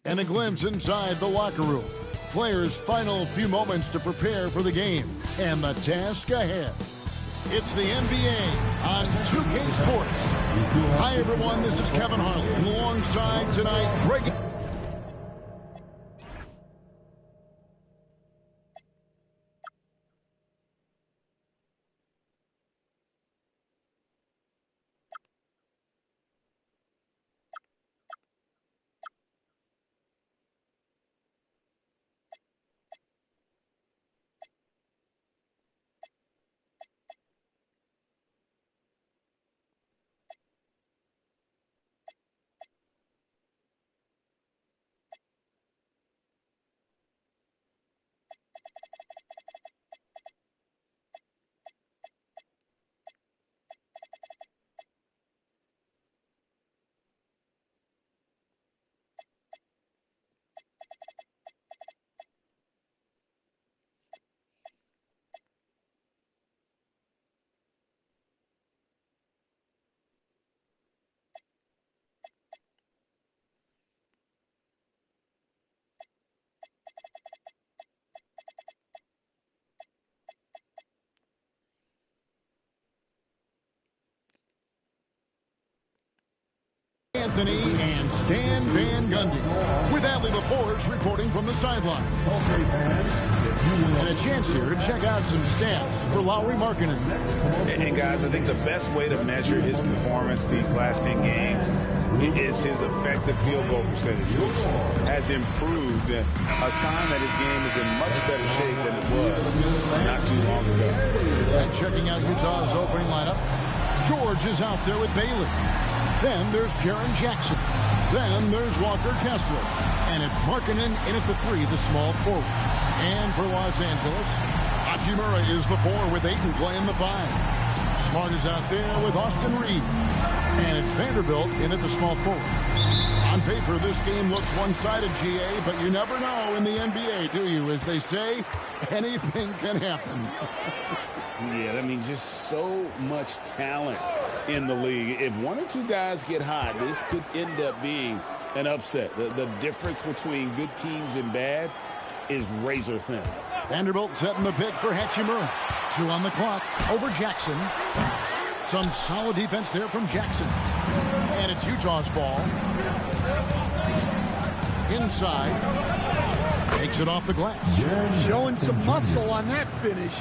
And a glimpse inside the locker room. Players' final few moments to prepare for the game and the task ahead. It's the NBA on 2K Sports. Hi, everyone. This is Kevin Harlan. And alongside tonight, Greg. Anthony and Stan Van Gundy, with Adley LaForge reporting from the sideline. And a chance here to check out some stats for Lauri Markkanen. And guys, I think the best way to measure his performance these last 10 games is his effective field goal percentage, which has improved, a sign that his game is in much better shape than it was not too long ago. And checking out Utah's opening lineup, George is out there with Bailey. Then there's Jaren Jackson. Then there's Walker Kessler. And it's Markkanen in at the 3, the small forward. And for Los Angeles, Hachimura is the 4 with Ayton playing the 5. Smart is out there with Austin Reeves. And it's Vanderbilt in at the small forward. On paper, this game looks one-sided, GA, but you never know in the NBA, do you? As they say, anything can happen. Yeah, that means just so much talent in the league. If one or two guys get hot, this could end up being an upset. The difference between good teams and bad is razor thin. Vanderbilt setting the pick for Hachimura. 2 on the clock over Jackson. Some solid defense there from Jackson. And it's Utah's ball. Inside. Takes it off the glass. Showing some muscle on that finish.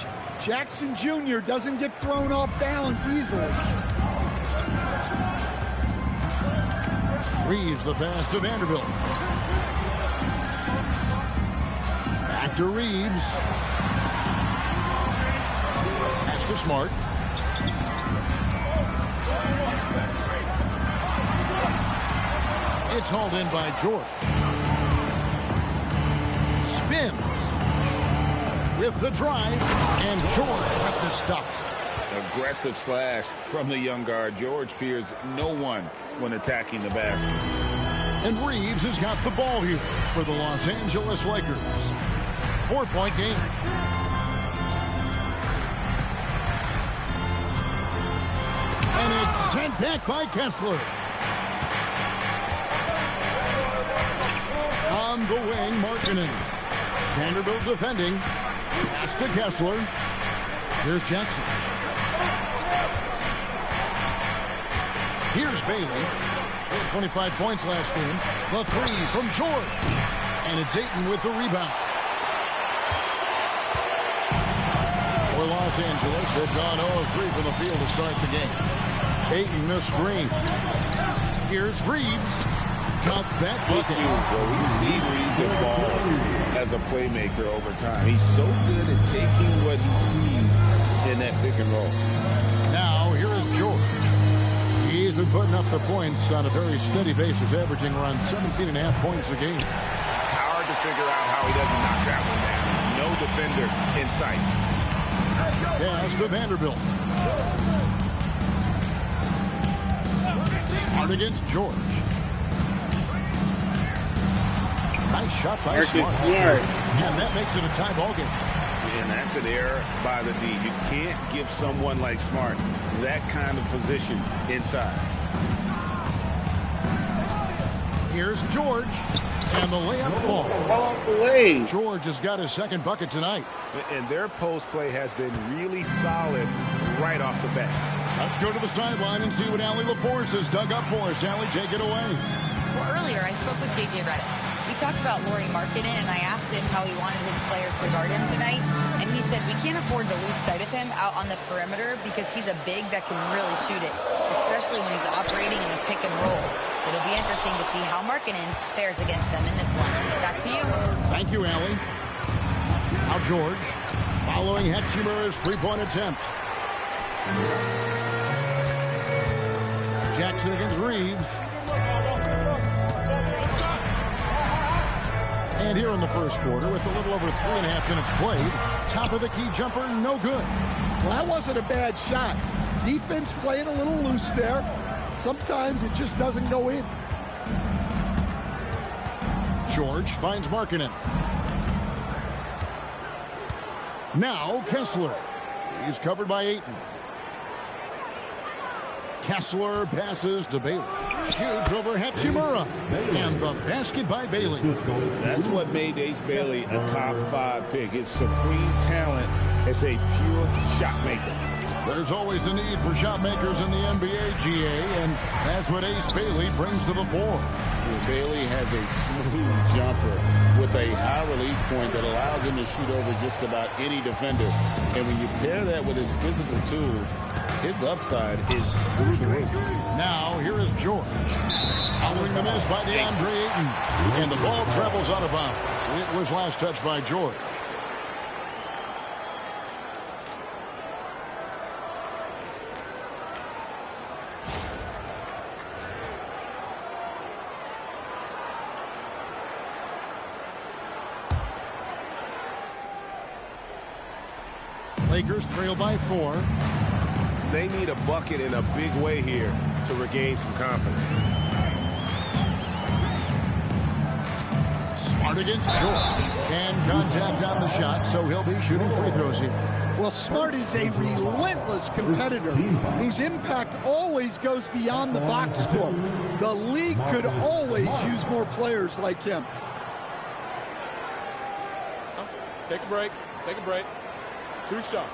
Jackson Jr. doesn't get thrown off balance easily. Reeves the pass to Vanderbilt. Back to Reeves. Pass to Smart. It's hauled in by George. Spins with the drive, and George with the stuff. Aggressive slash from the young guard. George fears no one when attacking the basket. And Reeves has got the ball here for the Los Angeles Lakers. 4-point game. And it's sent back by Kessler. On the wing, Markkanen. Vanderbilt defending. Pass to Kessler. Here's Jackson. Here's Bailey. He had 25 points last game. The 3 from George. And it's Ayton with the rebound. For Los Angeles, they've gone 0-3 from the field to start the game. Ayton the screen. Here's Reeves. Got that bucket. We've seen Reeves evolve as a playmaker over time. He's so good at taking what he sees in that pick and roll. Now, here is George. He's been putting up the points on a very steady basis, averaging around 17.5 points a game. Hard to figure out how he doesn't knock that one down. No defender in sight. Pass to Vanderbilt. Smart against George. Nice shot by Smart. And that makes it a tie ball game. And that's an error by the D. You can't give someone like Smart that kind of position inside. Here's George, and the layup falls. Off the way. George has got his second bucket tonight. And their post play has been really solid right off the bat. Let's go to the sideline and see what Allie LaForce has dug up for us. Allie, take it away. Well, earlier I spoke with J.J. Redick. We talked about Lauri Markkanen, and I asked him how he wanted his players to guard him tonight. And he said we can't afford to lose sight of him out on the perimeter because he's a big that can really shoot it, especially when he's operating in the pick and roll. It'll be interesting to see how Markkanen fares against them in this one. Back to you. Thank you, Allie. Now George, following Hachimura's three-point attempt. Jackson against Reeves. And here in the first quarter, with a little over 3.5 minutes played, top of the key jumper, no good. Well, that wasn't a bad shot. Defense playing a little loose there. Sometimes it just doesn't go in. George finds Markkanen. Now Kessler. He's covered by Ayton. Kessler passes to Bailey. Shoots over Hachimura. And the basket by Bailey. That's what made Ace Bailey a top 5 pick. His supreme talent as a pure shot maker. There's always a need for shot makers in the NBA, GA, and that's what Ace Bailey brings to the fore. Bailey has a smooth jumper with a high release point that allows him to shoot over just about any defender. And when you pair that with his physical tools, his upside is through the roof. Now, here is George. Following the miss by DeAndre Ayton. And the ball travels out of bounds. It was last touched by George. Lakers trail by 4. They need a bucket in a big way here to regain some confidence. Smart against George. And contact on the shot, so he'll be shooting free throws here. Well, Smart is a relentless competitor whose impact always goes beyond the box score. The league could always use more players like him. Take a break. Take a break. 2 shots.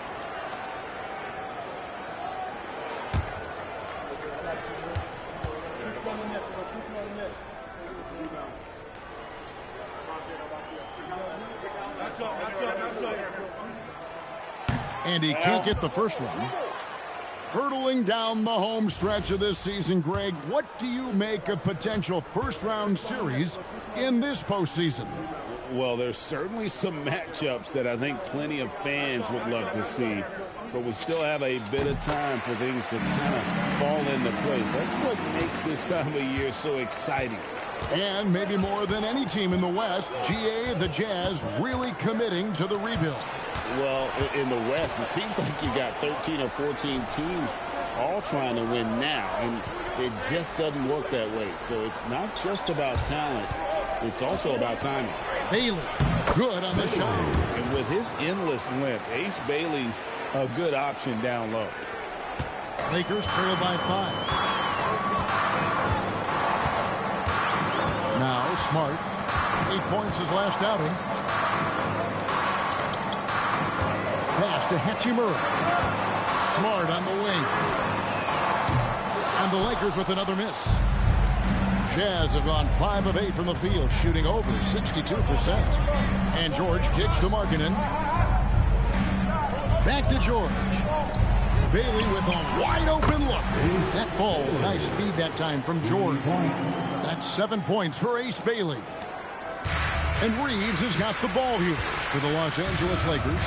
And he can't get the first one. Hurtling down the home stretch of this season, Greg, what do you make of potential first-round series in this postseason? Well, there's certainly some matchups that I think plenty of fans would love to see, but we still have a bit of time for things to kind of fall into place. That's what makes this time of year so exciting. And maybe more than any team in the West, GA, the Jazz, really committing to the rebuild. Well, in the West, it seems like you got 13 or 14 teams all trying to win now, and it just doesn't work that way. So it's not just about talent. It's also about timing. Bailey, good on the shot. And with his endless length, Ace Bailey's a good option down low. Lakers trail by 5. Now Smart. 8 points his last outing. Pass to Hachimura. Smart on the wing. And the Lakers with another miss. Jazz have gone 5 of 8 from the field, shooting over 62%. And George kicks to Markkanen. Back to George. Bailey with a wide open look. That falls. Nice feed that time from George. That's 7 points for Ace Bailey. And Reeves has got the ball here for the Los Angeles Lakers.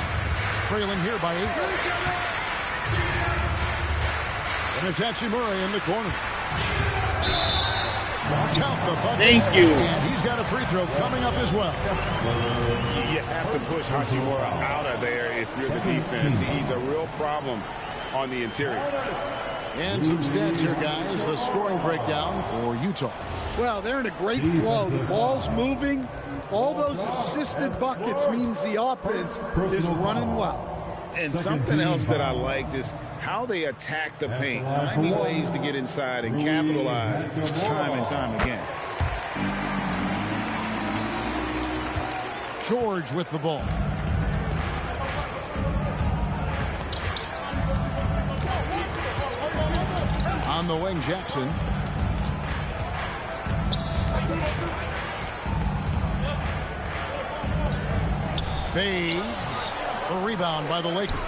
Trailing here by 8. And it's Hachimura in the corner. Count the bucket. Thank you. And he's got a free throw coming up as well. You have to push Hachimura out of there if you're the defense. He's a real problem on the interior. And some stats here, guys. The scoring breakdown for Utah. Well, they're in a great flow. The ball's moving. All those assisted buckets means the offense is running well. And something else that I liked is how they attack the paint, finding ways to get inside and capitalize time and time again. George with the ball. On the wing, Jackson. Fades. A rebound by the Lakers.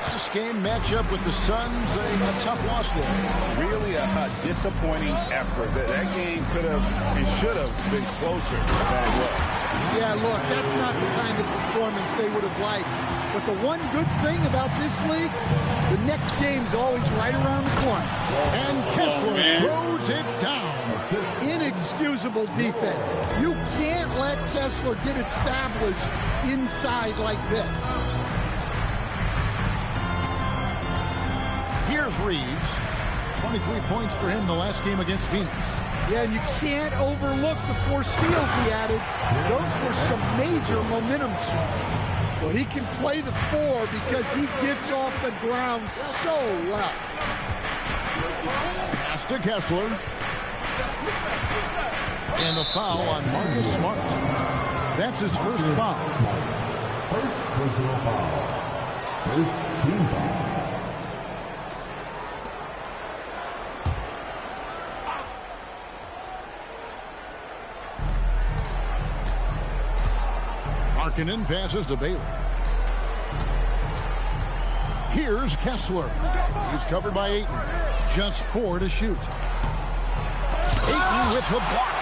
Last game matchup with the Suns, a tough loss there. Really a disappointing effort. That game could have and should have been closer than it was. Yeah, look, that's not the kind of performance they would have liked. But the one good thing about this league, the next game's always right around the corner. And Kessler throws it down. Inexcusable defense. You can't let Kessler get established inside like this. Here's Reeves. 23 points for him the last game against Phoenix. Yeah, and you can't overlook the 4 steals he added. Those were some major momentum swings. Well, he can play the 4 because he gets off the ground so well. Pass to Kessler. And the foul on Marcus Smart. That's his first foul. First personal foul. First team foul. Markkanen passes to Bailey. Here's Kessler. He's covered by Ayton. Just 4 to shoot. Ayton with the block.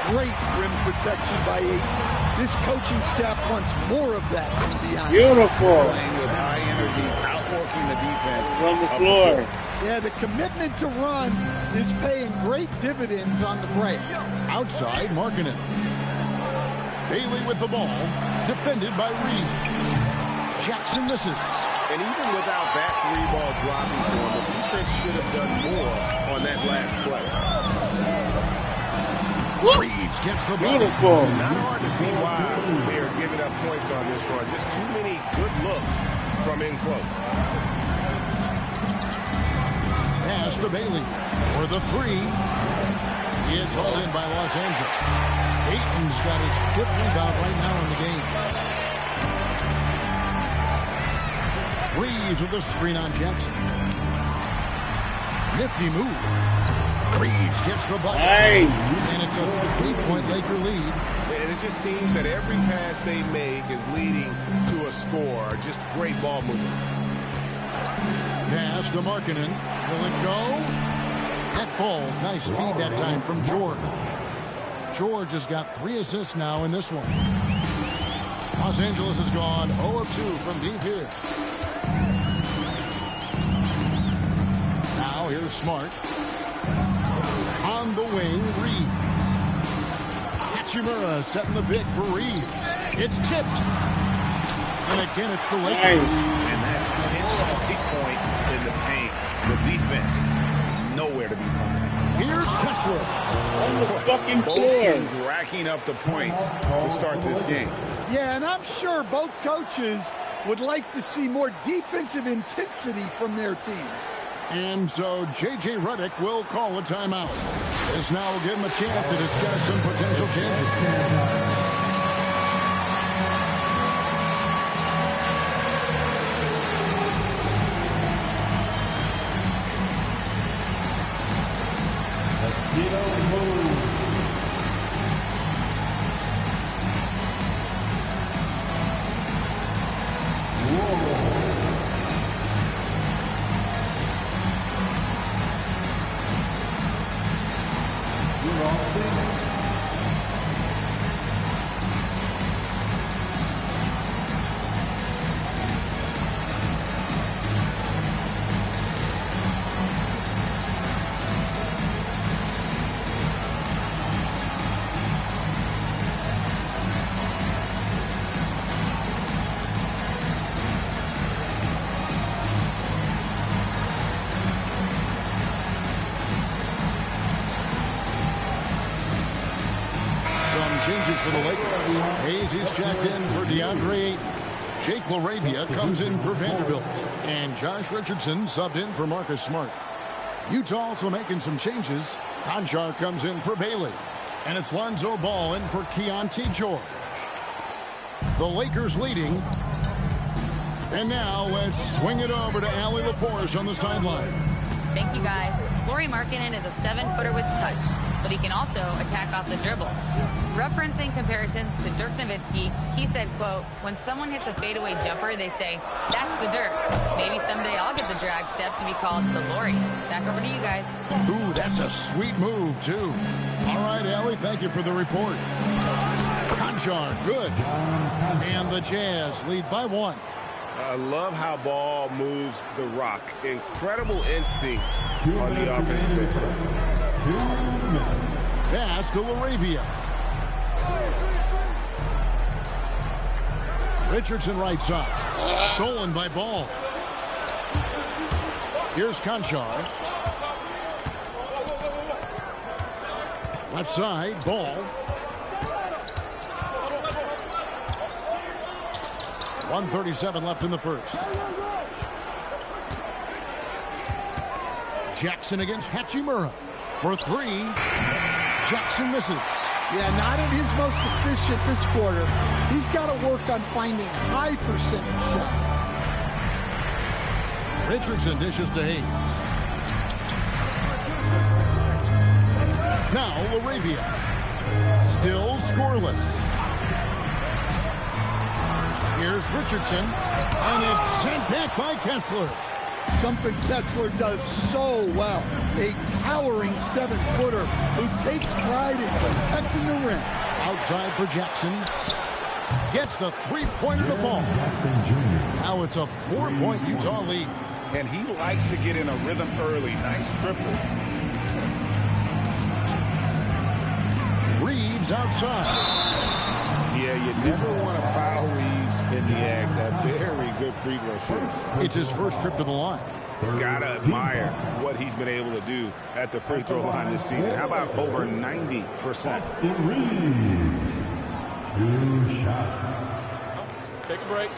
Great rim protection by Ayton. This coaching staff wants more of that from beyond. Beautiful. Playing with high energy, outworking the defense. From the floor. Yeah, the commitment to run is paying great dividends on the break. Outside, Markkanen. Bailey with the ball. Defended by Reed. Jackson misses. And even without that 3-ball dropping for him, the defense should have done more on that last play. Reeves gets the ball. Beautiful. Not hard to see why they are giving up points on this run. Just too many good looks from in close. Pass to Bailey for the 3. It's hauled in by Los Angeles. Ayton's got his 5th rebound right now in the game. Reeves with the screen on Jackson. Nifty move. Reeves gets the bucket. Nice. And it's a 3-point Laker lead. And it just seems that every pass they make is leading to a score. Just great ball movement. Pass to Markkanen. Will it go? That falls. Nice feed that time from George. George has got 3 assists now in this one. Los Angeles has gone 0 of 2 from deep here. Now here's Smart. On the wing, Reed. Hachimura setting the pick for Reed. It's tipped. And again, it's the Lakers. Nice. And that's 10 straight points in the paint. The defense, nowhere to be found. Here's Kessler. On the fucking Both floor. teams racking up the points to start this game. Yeah, and I'm sure both coaches would like to see more defensive intensity from their teams. And so J.J. Redick will call a timeout. This now will give him a chance to discuss some potential changes. Changes for the Lakers. Hayes is checked in for DeAndre Ayton. Jake LaRavia comes in for Vanderbilt. And Josh Richardson subbed in for Marcus Smart. Utah also making some changes. Conchar comes in for Bailey. And it's Lonzo Ball in for Keontae George. The Lakers leading. And now let's swing it over to Allie LaForce on the sideline. Thank you, guys. Lauri Markkanen is a 7-footer with touch, but he can also attack off the dribble. Referencing comparisons to Dirk Nowitzki, he said, quote, when someone hits a fadeaway jumper, they say, that's the Dirk. Maybe someday I'll get the drag step to be called the Lauri. Back over to you guys. Ooh, that's a sweet move, too. All right, Allie, thank you for the report. Conchar, good. And the Jazz lead by 1. I love how Ball moves the rock. Incredible instincts on the offensive end. Pass to LaRavia. Richardson right side. Stolen by Ball. Here's Conchar. Left side, Ball. 1:37 left in the first. Jackson against Hachimura for 3. Jackson misses. Yeah, not at his most efficient this quarter. He's got to work on finding high percentage shots. Richardson dishes to Hayes. Now LaRavia. Still scoreless. Here's Richardson, and it's sent back by Kessler. Something Kessler does so well. A towering 7-footer who takes pride in protecting the rim. Outside for Jackson. Gets the three-pointer to fall. Now it's a 4-point Utah lead. And he likes to get in a rhythm early. Nice triple. Reeves outside. Yeah, you never want to foul Reeves in the act. That very good free throw shooter. It's his first trip to the line. Gotta admire what he's been able to do at the free throw line this season. How about over 90%? Reeves. 2 shots. Take a break.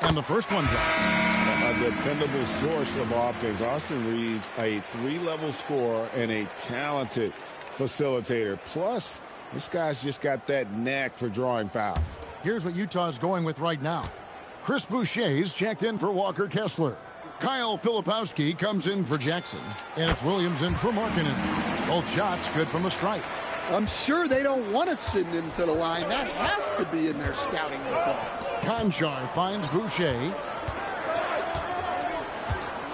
And the first one drops. A dependable source of offense. Austin Reeves, a 3-level scorer and a talented facilitator. Plus, this guy's just got that knack for drawing fouls. Here's what Utah's going with right now. Chris Boucher's checked in for Walker Kessler. Kyle Filipowski comes in for Jackson. And it's Williams in for Markkanen. Both shots good from the stripe. I'm sure they don't want to send him to the line. That has to be in their scouting report. Conchar finds Boucher.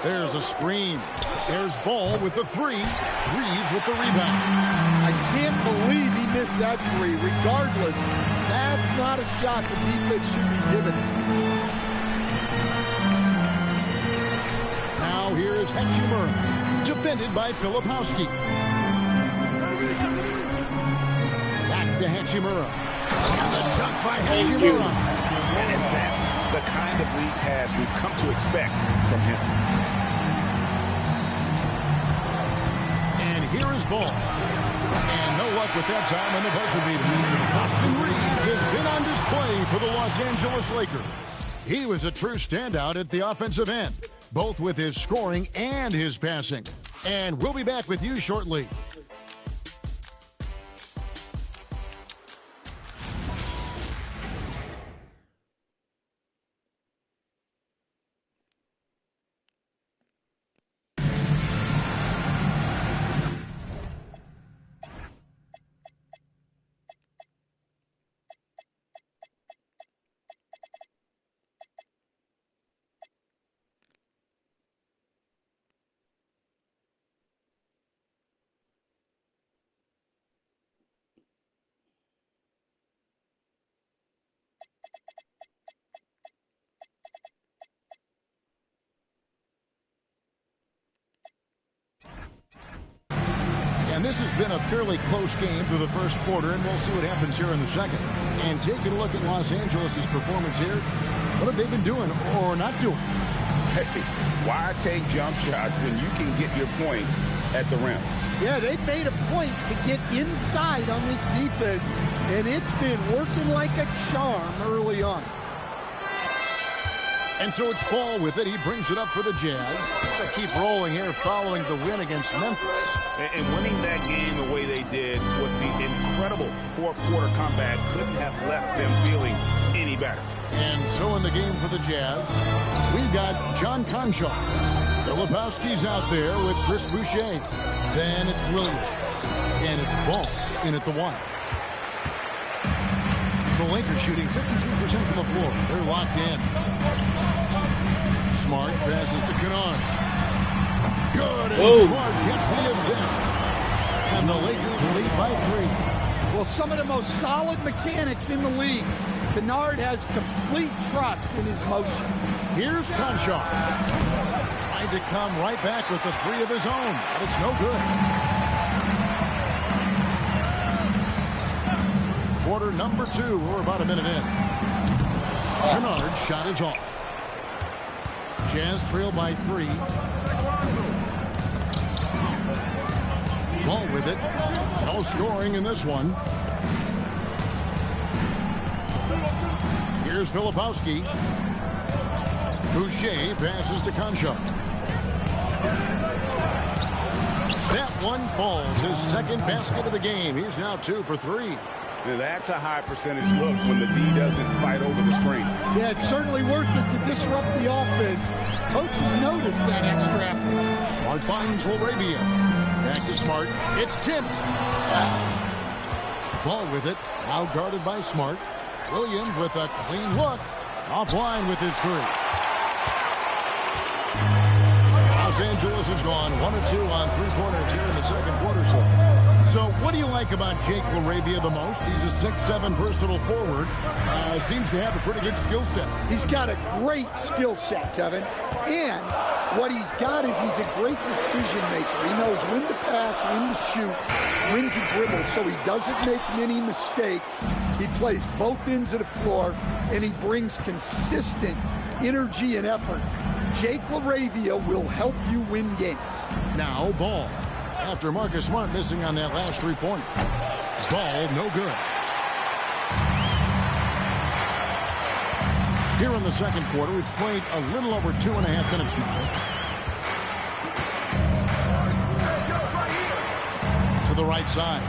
There's a screen. There's Ball with the 3. Reeves with the rebound. I can't believe he missed that 3. Regardless, that's not a shot the defense should be giving. Now here is Hachimura, defended by Filipowski. Back to Hachimura. And the dunk by Hachimura. And that's the kind of lead pass we've come to expect from him. And here is Ball. And no luck with that time on the buzzer beater. Austin Reeves has been on display for the Los Angeles Lakers. He was a true standout at the offensive end, both with his scoring and his passing. And we'll be back with you shortly. And this has been a fairly close game through the first quarter, and we'll see what happens here in the second. And taking a look at Los Angeles' performance here, what have they been doing or not doing? Hey, why take jump shots when you can get your points at the rim? Yeah, they've made a point to get inside on this defense, and it's been working like a charm early on. And so it's Ball with it. He brings it up for the Jazz. They keep rolling here following the win against Memphis. And winning that game the way they did with the incredible fourth-quarter comeback couldn't have left them feeling any better. And so in the game for the Jazz, we've got John Conchar. Filipowski's out there with Chris Boucher. Then it's Williams. And it's Ball in at the 1. The Lakers shooting 53% from the floor. They're locked in. Smart passes to Kennard. Good, and Smart gets the assist. And the Lakers lead by 3. Well, some of the most solid mechanics in the league. Kennard has complete trust in his motion. Here's Conchar. Trying to come right back with the 3 of his own. But it's no good. Quarter number 2. We're about a minute in. Kennard's shot is off. Jazz trail by 3. Ball with it. No scoring in this one. Here's Filipowski. Boucher passes to Conchar. That one falls. His second basket of the game. He's now 2 for 3. Now that's a high percentage look when the D doesn't fight over the screen. Yeah, it's certainly worth it to disrupt the offense. Coaches notice that extra effort. Smart finds Laravia. Back to Smart. It's tipped. Ball with it. Now guarded by Smart. Williams with a clean look. Offline with his 3. Los Angeles has gone 1 of 2 on 3 corners here in the second quarter so far. So what do you like about Jake Laravia the most? He's a 6'7" versatile forward. Seems to have a pretty good skill set. He's got a great skill set, Kevin. And what he's got is he's a great decision maker. He knows when to pass, when to shoot, when to dribble, so he doesn't make many mistakes. He plays both ends of the floor, and he brings consistent energy and effort. Jake Laravia will help you win games. Now Ball. After Marcus Smart missing on that last 3-pointer. Ball, no good. Here in the second quarter, we've played a little over 2.5 minutes now. To the right side.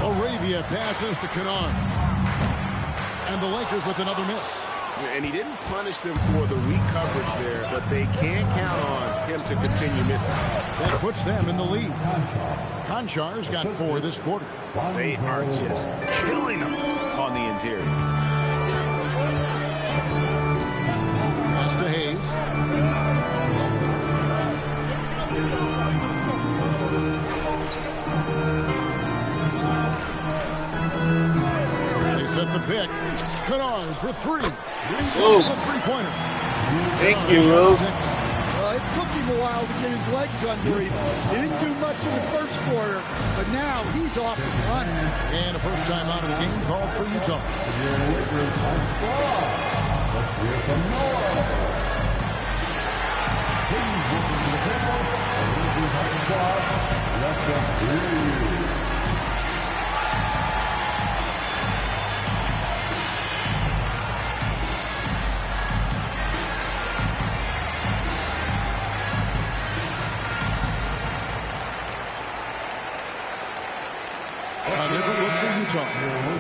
Laravia passes to Kennard. And the Lakers with another miss. And he didn't punish them for the weak coverage there, but they can't count on him to continue missing. That puts them in the lead. Conchar's got 4 this quarter. They are just killing them on the interior. Pass to Hayes. They set the pick. Kennard for 3. Six the 3-pointer. Thank you, Will. Well, it took him a while to get his legs under him. He didn't do much in the first quarter, but now he's off and running. And a first time out of the game called for Utah.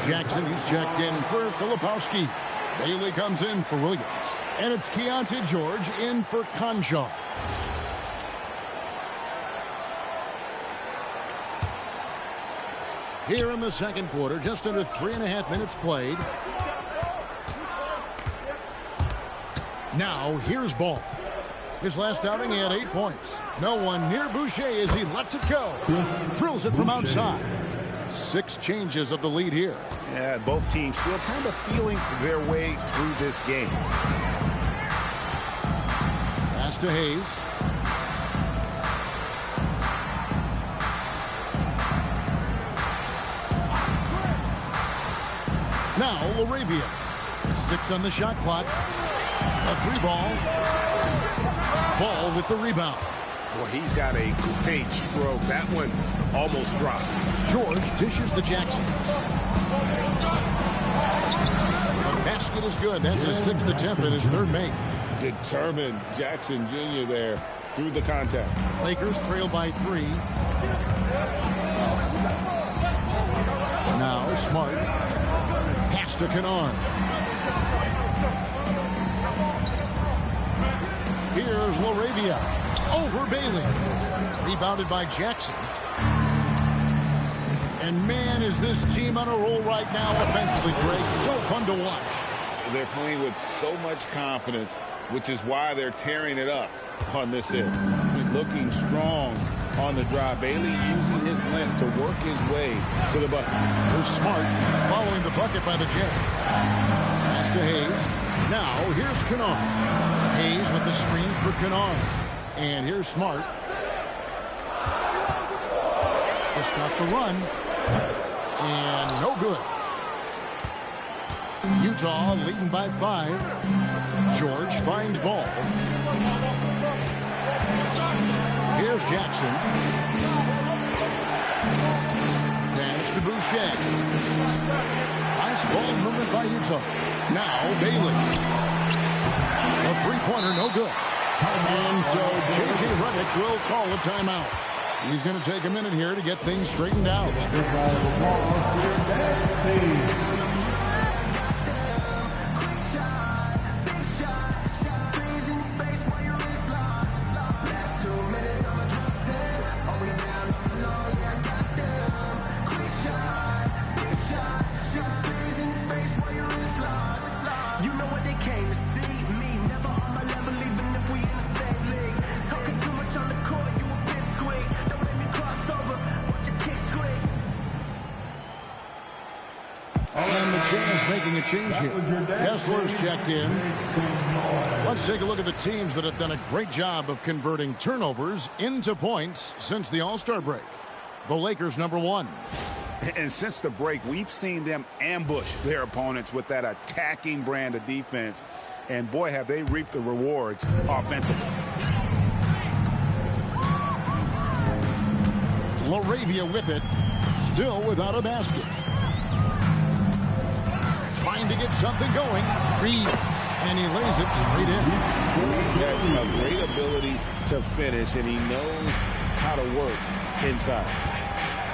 Jackson, he's checked in for Filipowski. Bailey comes in for Williams. And it's Keontae George in for Conchar. Here in the second quarter, just under 3.5 minutes played. Now, here's Ball. His last outing, he had 8 points. No one near Boucher as he lets it go. Drills it from outside. 6 changes of the lead here. Yeah, both teams still kind of feeling their way through this game. Pass to Hayes. Now Laravia. 6 on the shot clock. A 3-ball. Ball with the rebound. Boy, he's got a coupe stroke. That one almost dropped. George dishes to Jackson. Basket is good. That's his 6th attempt and his 3rd make. Determined Jackson Jr. there through the contact. Lakers trail by 3. Now Smart. Pass to Kennard. Here's Laravia. Over Bailey. Rebounded by Jackson. And man, is this team on a roll right now offensively, Greg. So fun to watch. They're playing with so much confidence, which is why they're tearing it up on this end. Looking strong on the drive. Bailey using his length to work his way to the bucket. Here's Smart following the bucket by the Jazz. Pass to Hayes. Now here's Kennard. Hayes with the screen for Kennard. And here's Smart. Just got the run. And no good. Utah leading by 5. George finds ball. Here's Jackson. Pass to Boucher. Nice ball movement by Utah. Now Bailey. A 3-pointer, no good. And so J.J. Redick will call a timeout. He's going to take a minute here to get things straightened out. Making a change here. Kessler's checked in. Let's take a look at the teams that have done a great job of converting turnovers into points since the All-Star break. The Lakers, number 1. And since the break, we've seen them ambush their opponents with that attacking brand of defense. And boy, have they reaped the rewards offensively. Laravia with it. Still without a basket. Trying to get something going. Reed. And he lays it straight in. He has a great ability to finish, and he knows how to work inside.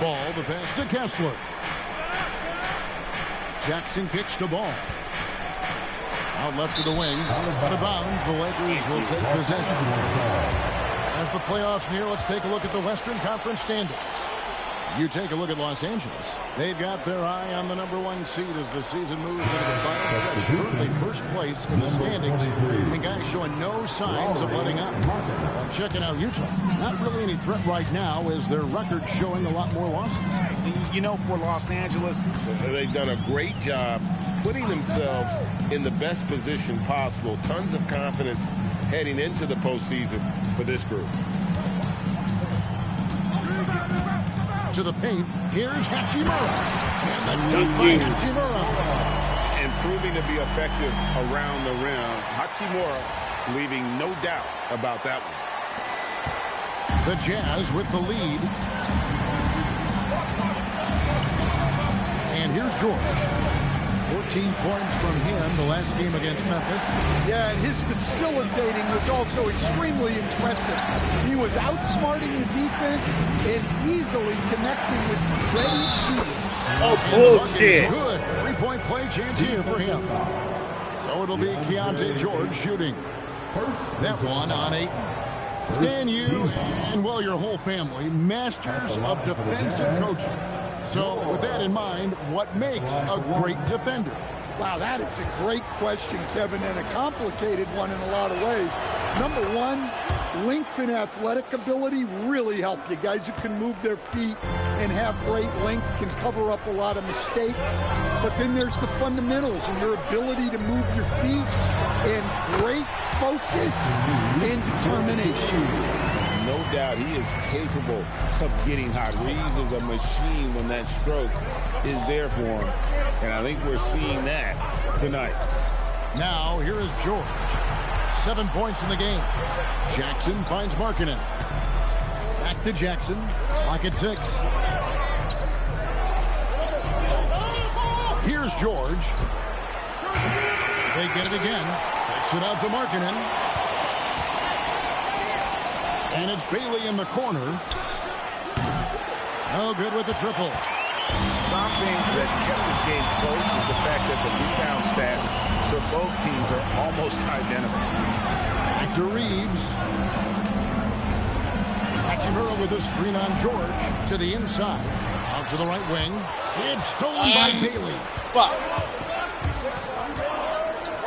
Ball, the pass to Kessler. Jackson kicks the ball. Out left to the wing. Out of bounds. The Lakers will take possession. As the playoffs near, let's take a look at the Western Conference standings. You take a look at Los Angeles. They've got their eye on the number 1 seed as the season moves into the final stretch. Currently first place in the standings. And guys showing no signs of letting up. I'm checking out Utah. Not really any threat right now as their record showing a lot more losses. You know, for Los Angeles, they've done a great job putting themselves in the best position possible. Tons of confidence heading into the postseason for this group. To the paint. Here's Hachimura. And the dunk by Hachimura. And proving to be effective around the rim. Hachimura leaving no doubt about that one. The Jazz with the lead. And here's George. 14 points from him the last game against Memphis. Yeah, and his facilitating was also extremely impressive. He was outsmarting the defense and easily connecting with ready shooters. Oh, bullshit. Good 3-point play chance here for him. So it'll be Keontae George shooting. That one on 8. Stan, you and, well, your whole family, masters of defensive coaching. So with that in mind, what makes a great defender? Wow, that is a great question, Kevin, and a complicated one in a lot of ways. Number 1, length and athletic ability really help you. Guys who can move their feet and have great length can cover up a lot of mistakes. But then there's the fundamentals and your ability to move your feet and great focus and determination. No doubt he is capable of getting hot. Reeves is a machine when that stroke is there for him. And I think we're seeing that tonight. Now, here is George. 7 points in the game. Jackson finds Markkanen. Back to Jackson. Clock at 6. Here's George. They get it again. Kicks it out to Markkanen. And it's Bailey in the corner. No good with the triple. Something that's kept this game close is the fact that the rebound stats for both teams are almost identical. Back to Reeves. Hachimura with a screen on George to the inside. Out to the right wing. It's stolen by Bailey.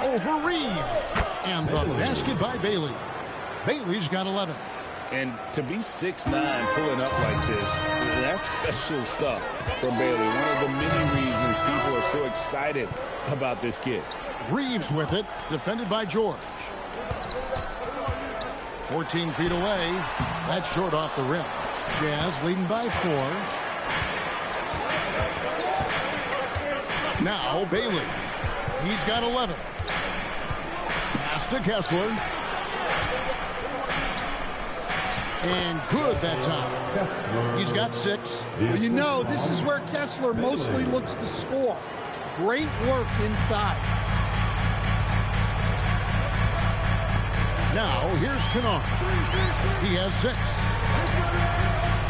Over Reeves. And the basket by Bailey. Bailey's got 11. And to be 6'9", pulling up like this, that's special stuff from Bailey. One of the many reasons people are so excited about this kid. Reeves with it, defended by George. 14 feet away. That's short off the rim. Jazz leading by 4. Now Bailey. He's got 11. Pass to Kessler. And good that time. He's got 6. Well, you know, this is where Kessler mostly looks to score. Great work inside. Now, here's Kennard. He has 6.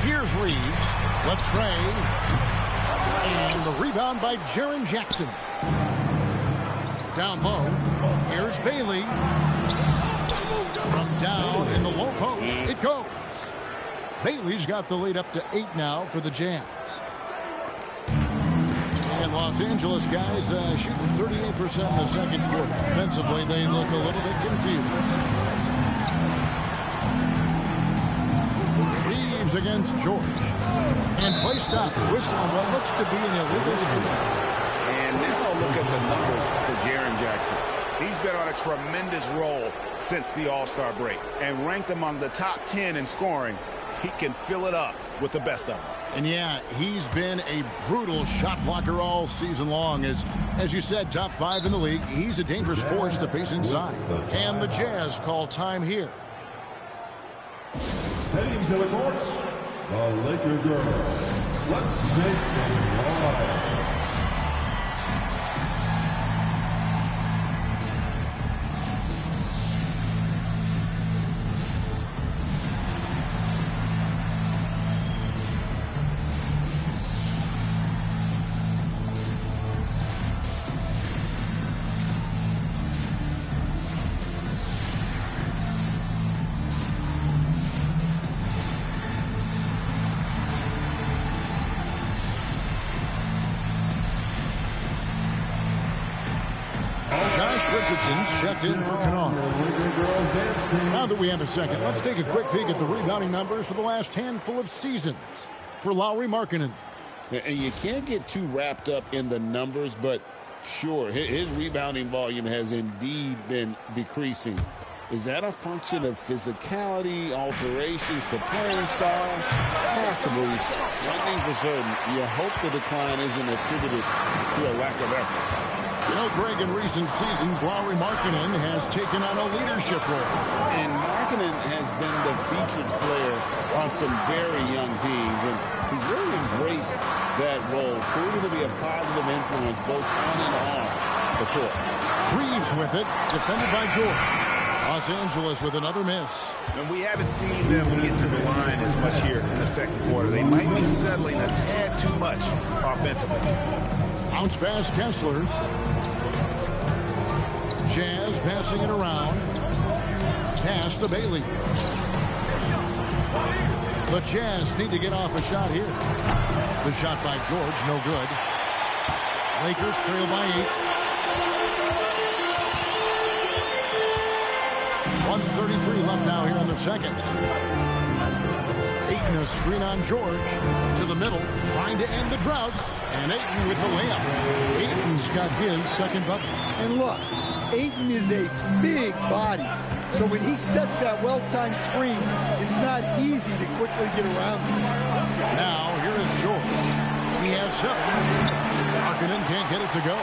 Here's Reeves. Latrey. And the rebound by Jaren Jackson. Down low. Here's Bailey. From down in the low post, it goes. Bailey's got the lead up to 8 now for the Jazz. And Los Angeles guys shooting 38% in the second quarter. Defensively, they look a little bit confused. Reeves against George. And play stops. Whistle on what looks to be an illegal steal. And now look at the numbers for Jaren Jackson. He's been on a tremendous roll since the All-Star break and ranked among the top 10 in scoring. He can fill it up with the best of them. And yeah, he's been a brutal shot blocker all season long. As you said, top 5 in the league. He's a dangerous force to face inside. And the Jazz call time here. Heading to the court, the Lakers are. Let's make some noise. Checked in for Kennard. Now that we have a second, let's take a quick peek at the rebounding numbers for the last handful of seasons for Lauri Markkanen. And you can't get too wrapped up in the numbers, but sure, his rebounding volume has indeed been decreasing. Is that a function of physicality, alterations to playing style? Possibly. One thing for certain, you hope the decline isn't attributed to a lack of effort. You know, Greg, in recent seasons, Lauri Markkanen has taken on a leadership role. And Markkanen has been the featured player on some very young teams, and he's really embraced that role, proving to be a positive influence both on and off the court. Reeves with it, defended by George. Los Angeles with another miss. And we haven't seen them get to the line as much here in the second quarter. They might be settling a tad too much offensively. Bounce pass, Kessler. Jazz passing it around. Pass to Bailey. The Jazz need to get off a shot here. The shot by George, no good. Lakers trail by 8. 1:33 left now here in the second. Ayton a screen on George. To the middle, trying to end the drought. And Ayton with the layup. Ayton's got his second bucket. And look, Ayton is a big body. So when he sets that well-timed screen, it's not easy to quickly get around him. Now, here is George. He has 7. Markkanen can't get it to go.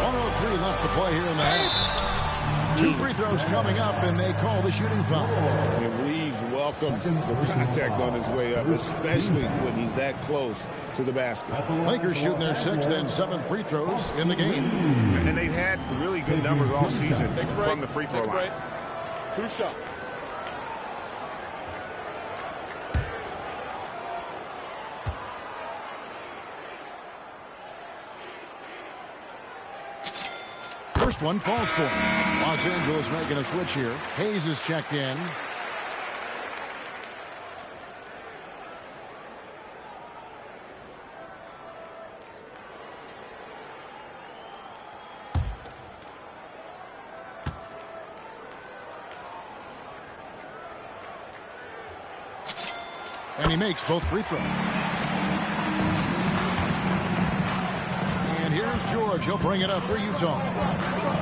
103 2:33 left to play here in the half. 2 free throws coming up, and they call the shooting foul. And Reeves welcomes the contact on his way up, especially when he's that close to the basket. Lakers shooting their 6th and 7th free throws in the game. And they've had really good numbers all season from the free throw line. 2 shots. First one falls for him. Los Angeles making a switch here. Hayes is checked in. And he makes both free throws. And here's George. He'll bring it up for Utah.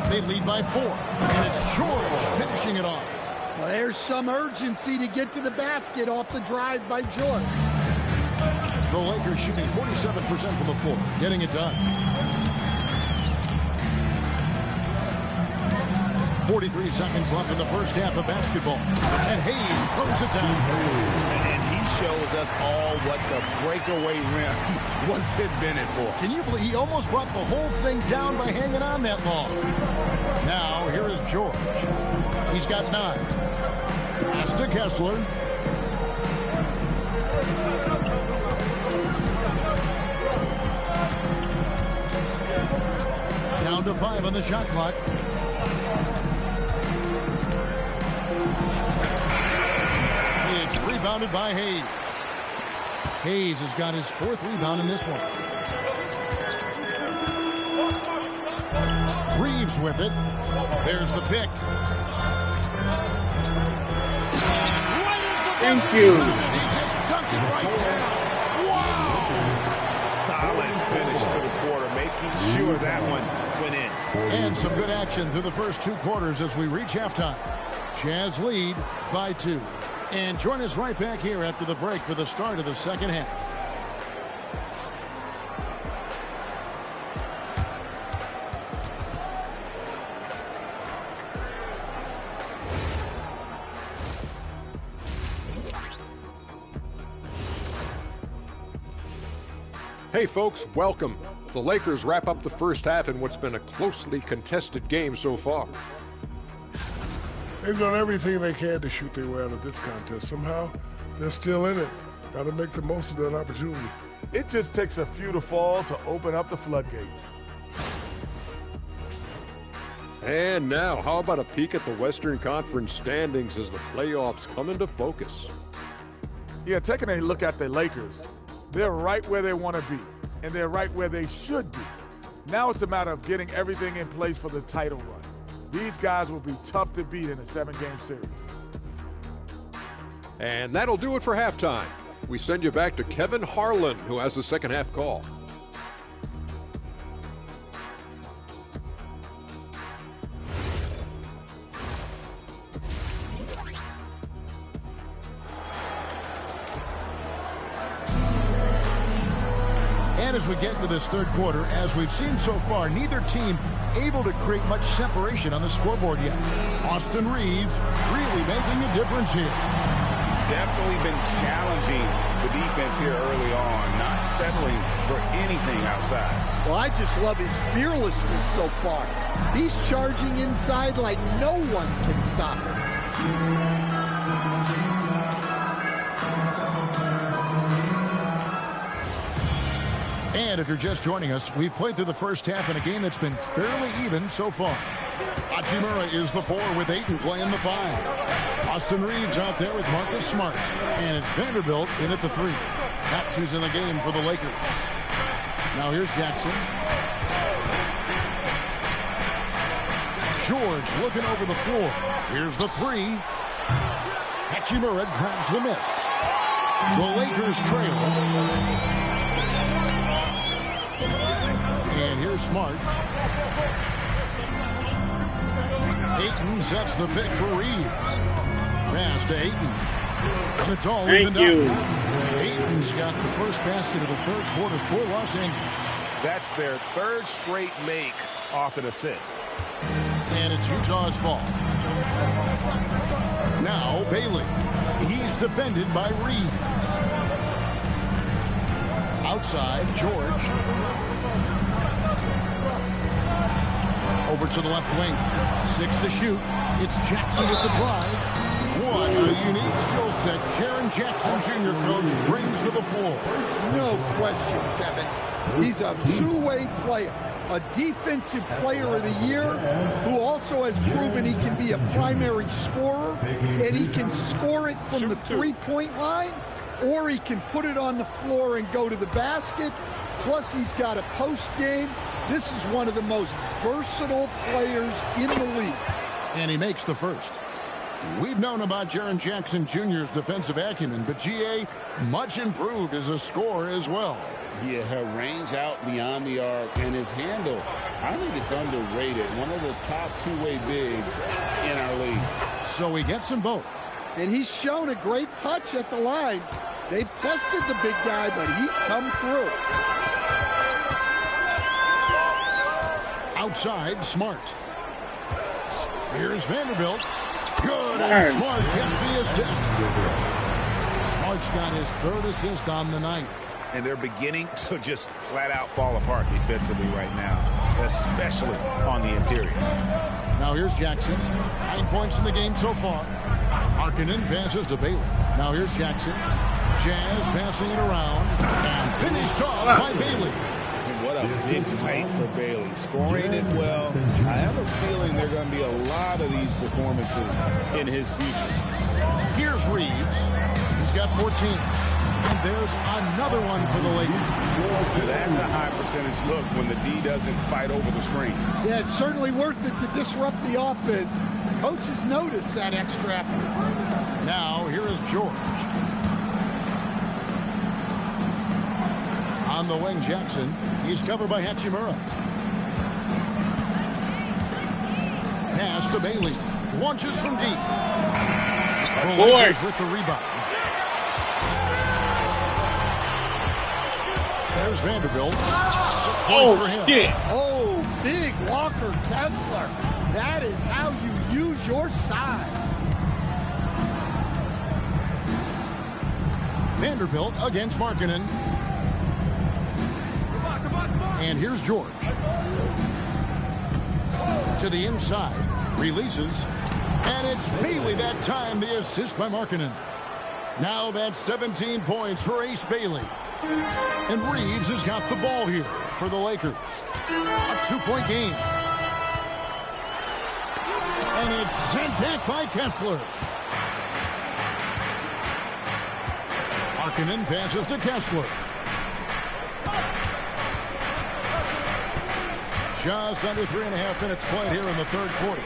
They lead by 4. And it's George finishing it off. Well, there's some urgency to get to the basket off the drive by George. The Lakers shooting 47% from the floor, getting it done. 43 seconds left in the first half of basketball. And Hayes throws it down. And he shows us all what the breakaway rim was invented for. Can you believe he almost brought the whole thing down by hanging on that long? Now, here is George. He's got 9. Pass to Kessler. Down to 5 on the shot clock. It's rebounded by Hayes. Hayes has got his 4th rebound in this one. Reeves with it. There's the pick. Thank you. He just dunked it right down. Wow! Solid finish to the quarter, making sure that one went in. And some good action through the first 2 quarters as we reach halftime. Jazz lead by 2. And join us right back here after the break for the start of the second half. Hey folks, welcome. The Lakers wrap up the first half in what's been a closely contested game so far. They've done everything they can to shoot their way out of this contest. Somehow, they're still in it. Got to make the most of that opportunity. It just takes a few to fall to open up the floodgates. And now, how about a peek at the Western Conference standings as the playoffs come into focus? Yeah, taking a look at the Lakers, they're right where they want to be, and they're right where they should be. Now it's a matter of getting everything in place for the title run. These guys will be tough to beat in a 7-game series. And that'll do it for halftime. We send you back to Kevin Harlan, who has the second half call. And as we get into this third quarter, as we've seen so far, neither team able to create much separation on the scoreboard yet. Austin Reeves really making a difference here. Definitely been challenging the defense here early on, not settling for anything outside. Well, I just love his fearlessness so far. He's charging inside like no one can stop him. And if you're just joining us, we've played through the first half in a game that's been fairly even so far. Hachimura is the 4 with Ayton playing the 5. Austin Reeves out there with Marcus Smart. And it's Vanderbilt in at the 3. That's who's in the game for the Lakers. Now here's Jackson. George looking over the floor. Here's the 3. Hachimura grabs the miss. The Lakers trail. And here's Smart. Ayton sets the pick for Reeves. Pass to Ayton. And it's all evened up. Ayton's got the first basket of the third quarter for Los Angeles. That's their 3rd straight make off an assist. And it's Utah's ball. Now Bailey. He's defended by Reed. Outside, George. Over to the left wing. 6 to shoot. It's Jackson with the drive. What a unique skill set Jaren Jackson Jr. coach brings to the floor. No question, Kevin. He's a two-way player. A defensive player of the year who also has proven he can be a primary scorer, and he can score it from the three-point line, or he can put it on the floor and go to the basket. Plus, he's got a post game. This is one of the most versatile players in the league. And he makes the first. We've known about Jaren Jackson Jr.'s defensive acumen, but GA much improved as a scorer as well. Yeah, her range out beyond the arc and his handle, I think it's underrated. One of the top two-way bigs in our league. So he gets them both. And he's shown a great touch at the line. They've tested the big guy, but he's come through. Outside, Smart. Here's Vanderbilt. Good, and Smart gets the assist. Smart's got his third assist on the night. And they're beginning to just flat out fall apart defensively right now, especially on the interior. Now here's Jackson. 9 points in the game so far. Markkanen passes to Bailey. Now here's Jackson. Jazz passing it around. And finished off by Bailey. And what a big night for Bailey. Scoring it well. I have a feeling there are going to be a lot of these performances in his future. Here's Reeves. He's got 14. And there's another one for the Lakers. Now that's a high percentage look when the D doesn't fight over the screen. Yeah, it's certainly worth it to disrupt the offense. Coaches notice that extra effort. Now, here is George. On the wing, Jackson. He's covered by Hachimura. Pass to Bailey. Launches from deep. The Lakers with the rebound. There's Vanderbilt. 6 points for him. Shit. Oh, big Walker Kessler. That is how you use your size. Vanderbilt against Markkanen. And here's George. To the inside. Releases. And it's Bailey that time, the assist by Markkanen. Now that's 17 points for Ace Bailey. And Reeves has got the ball here for the Lakers. A 2-point game. And it's sent back by Kessler. Markkanen passes to Kessler. Just under 3.5 minutes played here in the third quarter.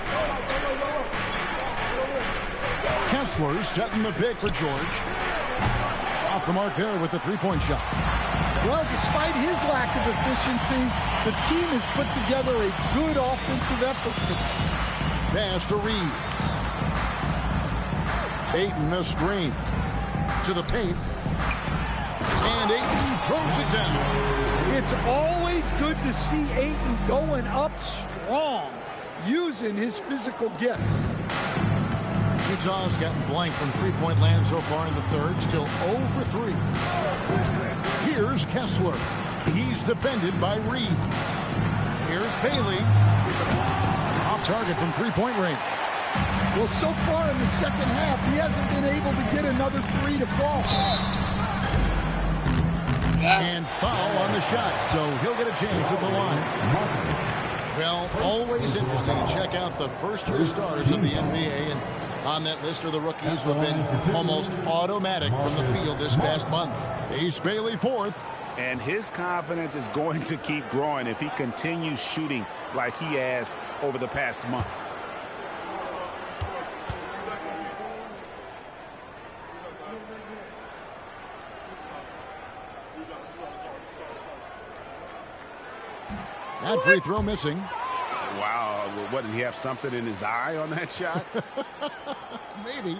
Kessler setting the pick for George. Off the mark there with the three-point shot. Well, despite his lack of efficiency, the team has put together a good offensive effort today. Pass to Reeves. Ayton a screen. To the paint. And Ayton throws it down. It's always good to see Ayton going up strong, using his physical gifts. Utah's gotten blank from three-point land so far in the third. Still 0 for 3. Here's Kessler. He's defended by Reed. Here's Bailey. Off target from three-point range. Well, so far in the second half, he hasn't been able to get another three to fall. And foul on the shot, so he'll get a chance at the line. Well, always interesting to check out the first-year stars of the NBA, and on that list are the rookies who have been almost automatic from the field this past month. Ace Bailey fourth. And his confidence is going to keep growing if he continues shooting like he has over the past month. That free throw missing. Wow, what, did he have something in his eye on that shot? Maybe.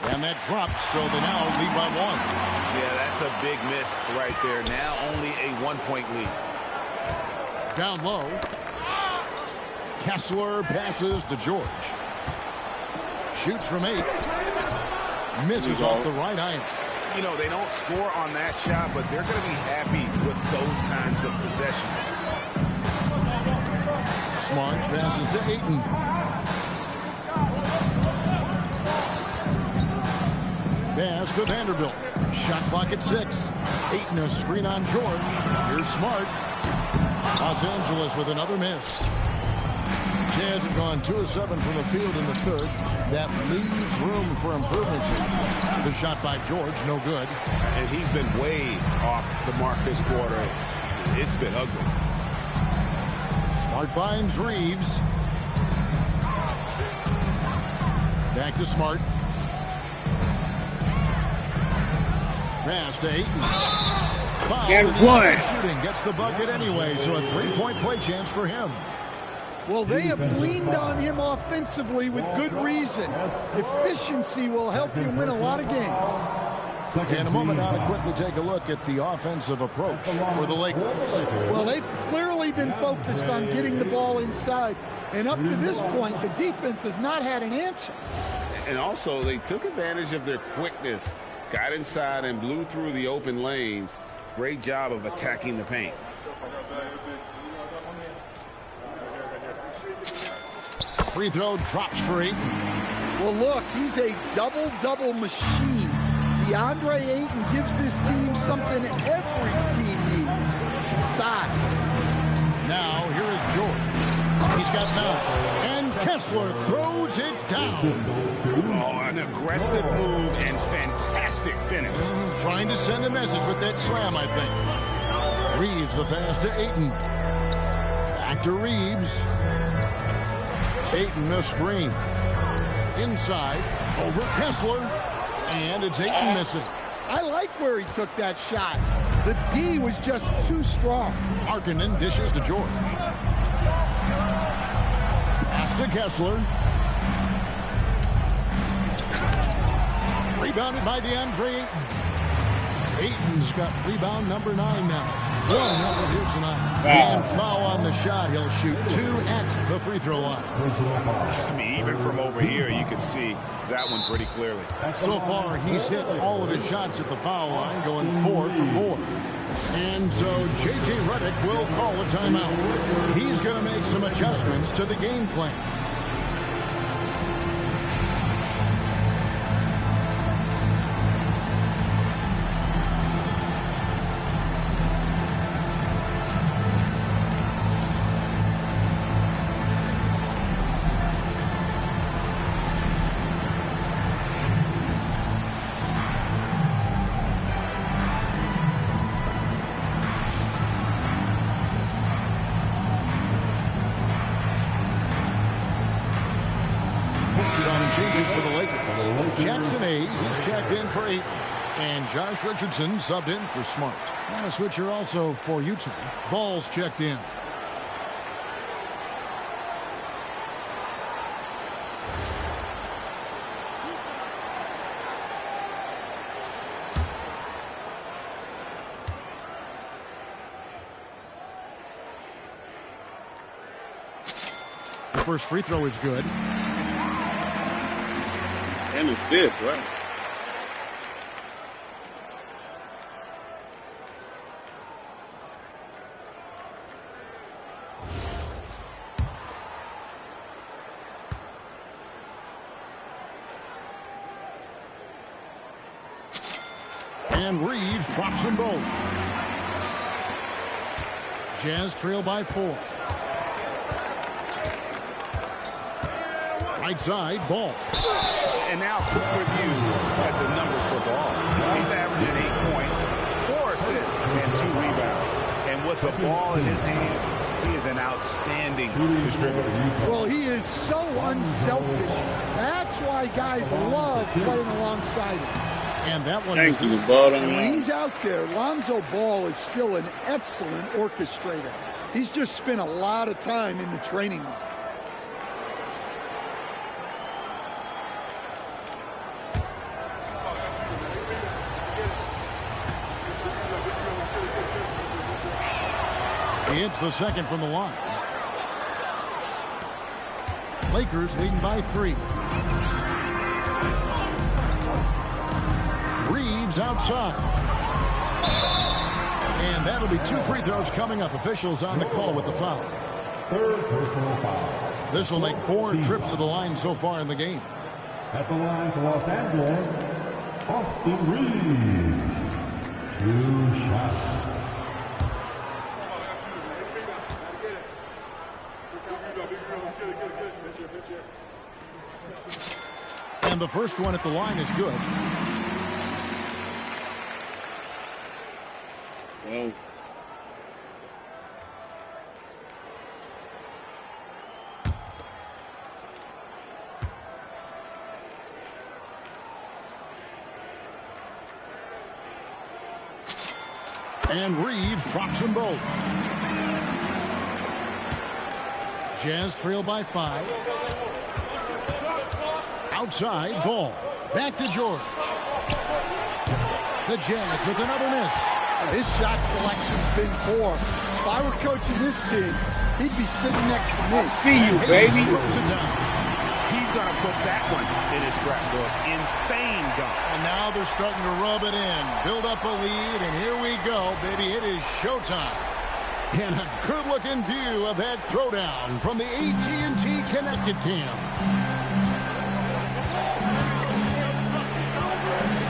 And that drops, so they now lead by 1. Yeah, that's a big miss right there. Now only a 1-point lead. Down low. Kessler passes to George. Shoots from 8. Misses off the right eye. You know, they don't score on that shot, but they're going to be happy with those kinds of possessions. Smart passes to Ayton. Pass to Vanderbilt. Shot clock at 6. Ayton a screen on George. Here's Smart. Los Angeles with another miss. Jazz have gone 2 of 7 from the field in the third. That leaves room for improvements. The shot by George, no good. And he's been way off the mark this quarter. It's been ugly. Smart finds Reeves. Back to Smart. Pass to Ayton. Foul And in one. Shooting gets the bucket anyway, so a 3-point play chance for him. Well, they have leaned on him offensively with good reason. Efficiency will help you win a lot of games. In a moment now to quickly take a look at the offensive approach for the Lakers. Well, they've clearly been focused on getting the ball inside. And up to this point, the defense has not had an answer. And also, they took advantage of their quickness, got inside and blew through the open lanes. Great job of attacking the paint. Free throw drops for Ayton. Well, look, he's a double-double machine. DeAndre Ayton gives this team something every team needs. Size. Now, here is George. He's got 9. And Kessler throws it down. Oh, an aggressive move and fantastic finish. Trying to send a message with that slam, I think. Reeves the pass to Ayton. Back to Reeves. Ayton a screen. Inside, over Kessler. And it's Ayton missing. I like where he took that shot. The D was just too strong. Markkanen dishes to George. Pass to Kessler. Rebounded by DeAndre Ayton. Ayton's got rebound number 9 now. 1 over here tonight. And foul on the shot. He'll shoot 2 at the free throw line. I mean, even from over here, you can see that one pretty clearly. So far, he's hit all of his shots at the foul line, going 4 for 4. And so J.J. Redick will call a timeout. He's going to make some adjustments to the game plan. Josh Richardson subbed in for Smart. And a switcher also for Utah. Ball's checked in. The first free throw is good. And it's fifth, right? And Reeves drops them both. Jazz trail by 4. Right side, Ball. And now quick review at the numbers for Ball. He's averaging 8 points, 4 assists, and 2 rebounds. And with the ball in his hands, he is an outstanding distributor. Well, he is so unselfish. That's why guys love playing alongside him. And that one Thank misses. you, Ball. And when he's out there, Lonzo Ball is still an excellent orchestrator. He's just spent a lot of time in the training room. He hits the second from the line. Lakers leading by 3. Reeves outside. And that'll be 2 free throws coming up. Officials on the call with the foul. Third personal foul. This will make 4 trips to the line so far in the game. At the line for Los Angeles, Austin Reeves. 2 shots. And the first one at the line is good. Well, And Reeves drops them both. Jazz trail by 5. Outside, Ball. Back to George. The Jazz with another miss. His shot selection's been poor. If I were coaching this team, he'd be sitting next to me. see you, baby. Throws it down. He's going to put that one in his scrapbook. Insane dunk. And now they're starting to rub it in. Build up a lead, and here we go, baby. It is showtime. And a good-looking view of that throwdown from the AT&T Connected Cam.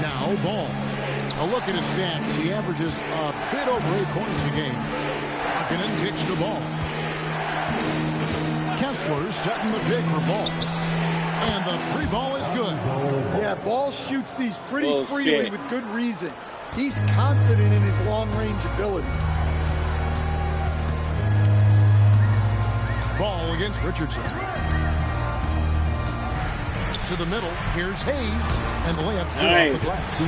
Now, Ball. A look at his stats. He averages a bit over 8 points a game. Markkanen kicks the ball. Kessler's setting the pick for Ball. And the 3 ball is good. Yeah, Ball shoots these pretty freely with good reason. He's confident in his long-range ability. Ball against Richardson. To the middle. Here's Hayes. And the layup's good off the glass.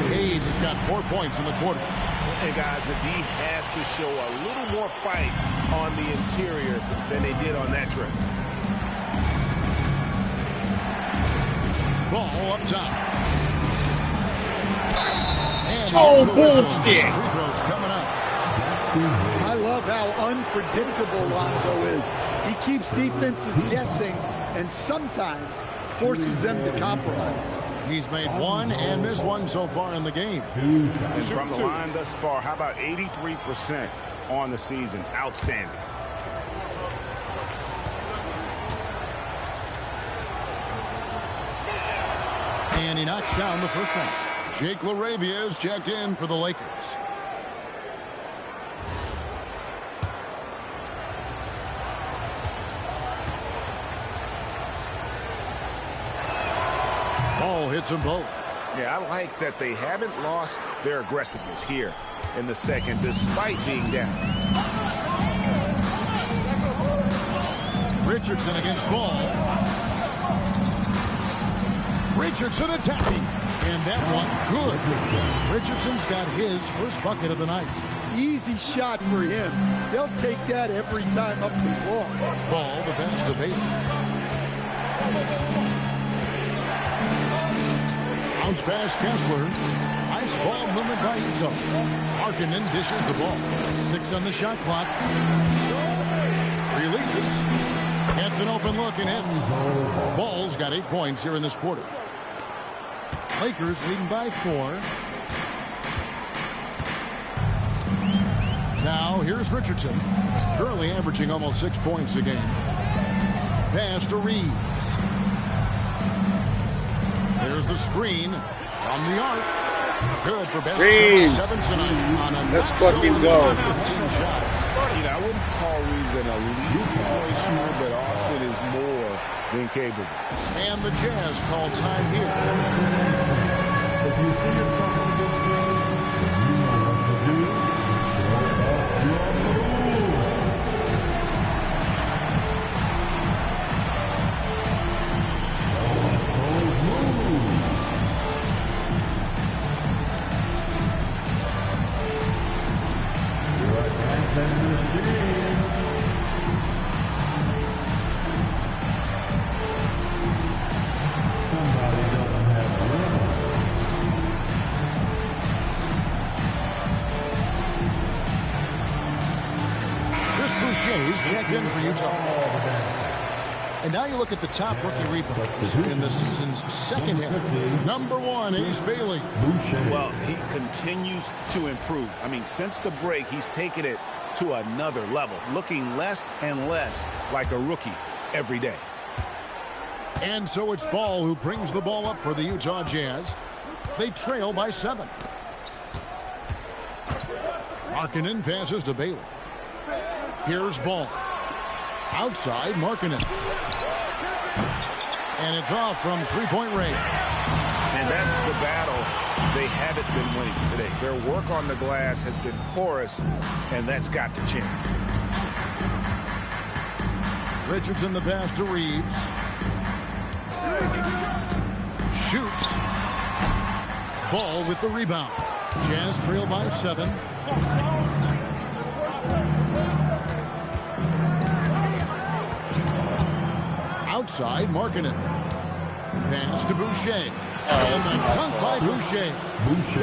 Hayes has got 4 points in the quarter. And guys, the D has to show a little more fight on the interior than they did on that trip. Ball up top. And bullshit. Free throws coming up. I love how unpredictable Lonzo is. He keeps defenses guessing and sometimes forces them to compromise. He's made 1 and missed 1 so far in the game. And from the line thus far, how about 83% on the season? Outstanding. And he knocks down the first one. Jake LaRavia is checked in for the Lakers. Ball hits them both. Yeah, I like that they haven't lost their aggressiveness here in the second, despite being down. Richardson against Ball. Richardson attacking. And that one good. Richardson's got his first bucket of the night. Easy shot for him. They'll take that every time up the floor. Ball, the pass to Bailey. Bounce pass Kessler. Nice ball movement by Ito. Markkanen dishes the ball. 6 on the shot clock. Releases. Gets an open look and hits. Ball's got 8 points here in this quarter. Lakers leading by 4. Now here's Richardson. Currently averaging almost 6 points a game. Pass to Reeves. There's the screen from the arc. Good for best number 7 tonight. On a Let's fucking go. 15 shots. You know, I wouldn't call Reeves an elite three-point shooter, but Austin is more than capable. And the Jazz call time here. If you see it from the distance, you know what to do. Show off your moves. Your attention machine. Utah. And now you look at the top rookie rebounders in the season's second half. Number 1, Ace Bailey. Well, he continues to improve. I mean, since the break, he's taken it to another level, looking less and less like a rookie every day. And so it's Ball who brings the ball up for the Utah Jazz. They trail by 7. Markkanen passes to Bailey. Here's Ball. Outside, Markkanen. And it's off from three-point range. And that's the battle they haven't been winning today. Their work on the glass has been porous, and that's got to change. Richardson the pass to Reeves. Shoots. Ball with the rebound. Jazz trail by 7. Outside, Markkanen. Pass to Boucher. And the dunk by Boucher.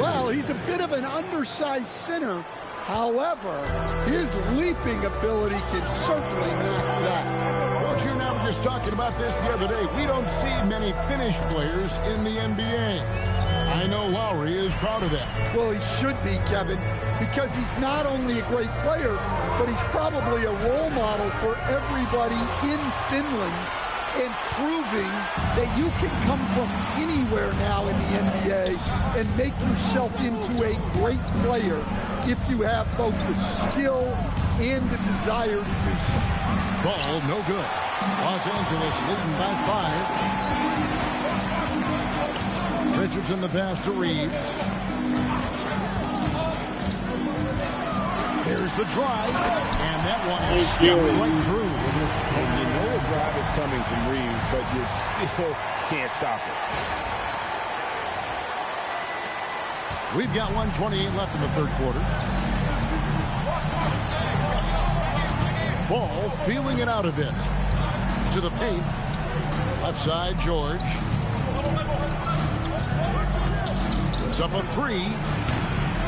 Well, he's a bit of an undersized center. However, his leaping ability can certainly mask that. Coach, you and I were just talking about this the other day. We don't see many finished players in the NBA. I know Lowry is proud of that. Well, he should be, Kevin, because he's not only a great player, but he's probably a role model for everybody in Finland, and proving that you can come from anywhere now in the NBA and make yourself into a great player if you have both the skill and the desire to do so. Ball no good. Los Angeles leading by 5. Richardson the pass to Reeves. Here's the drive, and that one is stuffed right through. And you know a drive is coming from Reeves, but you still can't stop it. We've got 1:28 left in the third quarter. Ball feeling it out a bit. To the paint. Left side, George. Puts up a 3.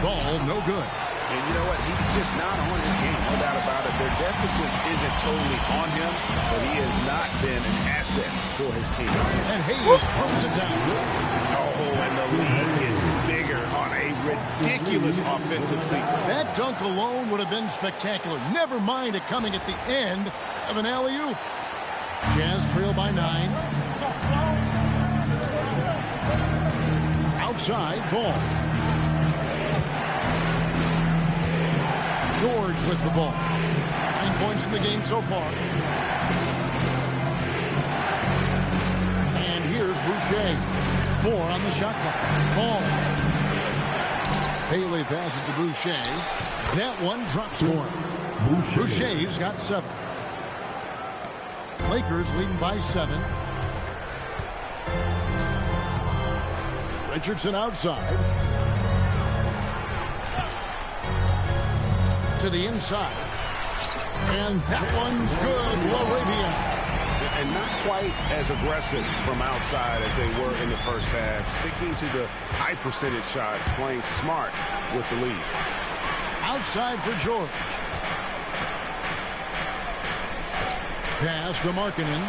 Ball no good. And you know what? He's just not on his game, no doubt about it. Their deficit isn't totally on him, but he has not been an asset for his team. And Hayes throws it down. Oh, and the lead gets bigger on a ridiculous offensive sequence. That dunk alone would have been spectacular. Never mind it coming at the end of an alley-oop. Jazz trail by 9. Outside, Ball. George with the ball. 9 points in the game so far. And here's Boucher. 4 on the shot clock. Ball. Bailey passes to Boucher. That one drops for him. Boucher's got 7. Lakers leading by 7. Richardson outside. To the inside. And that one's good. Laravia. And not quite as aggressive from outside as they were in the first half. Sticking to the high percentage shots, playing smart with the lead. Outside for George. Pass to Markkanen.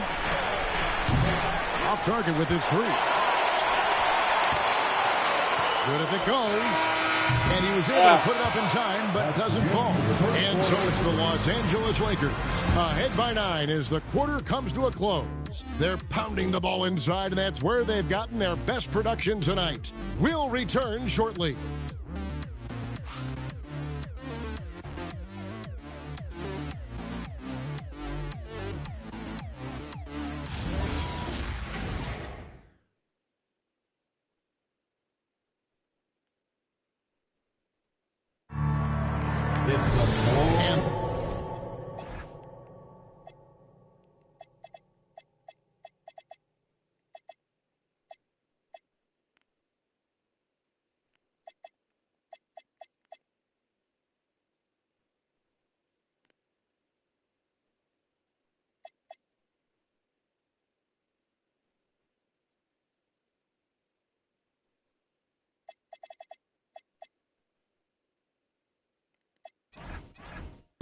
Off target with his 3. Good if it goes. And he was able to put it up in time, but doesn't fall. And so it's the Los Angeles Lakers. Ahead by 9 as the quarter comes to a close. They're pounding the ball inside, and that's where they've gotten their best production tonight. We'll return shortly.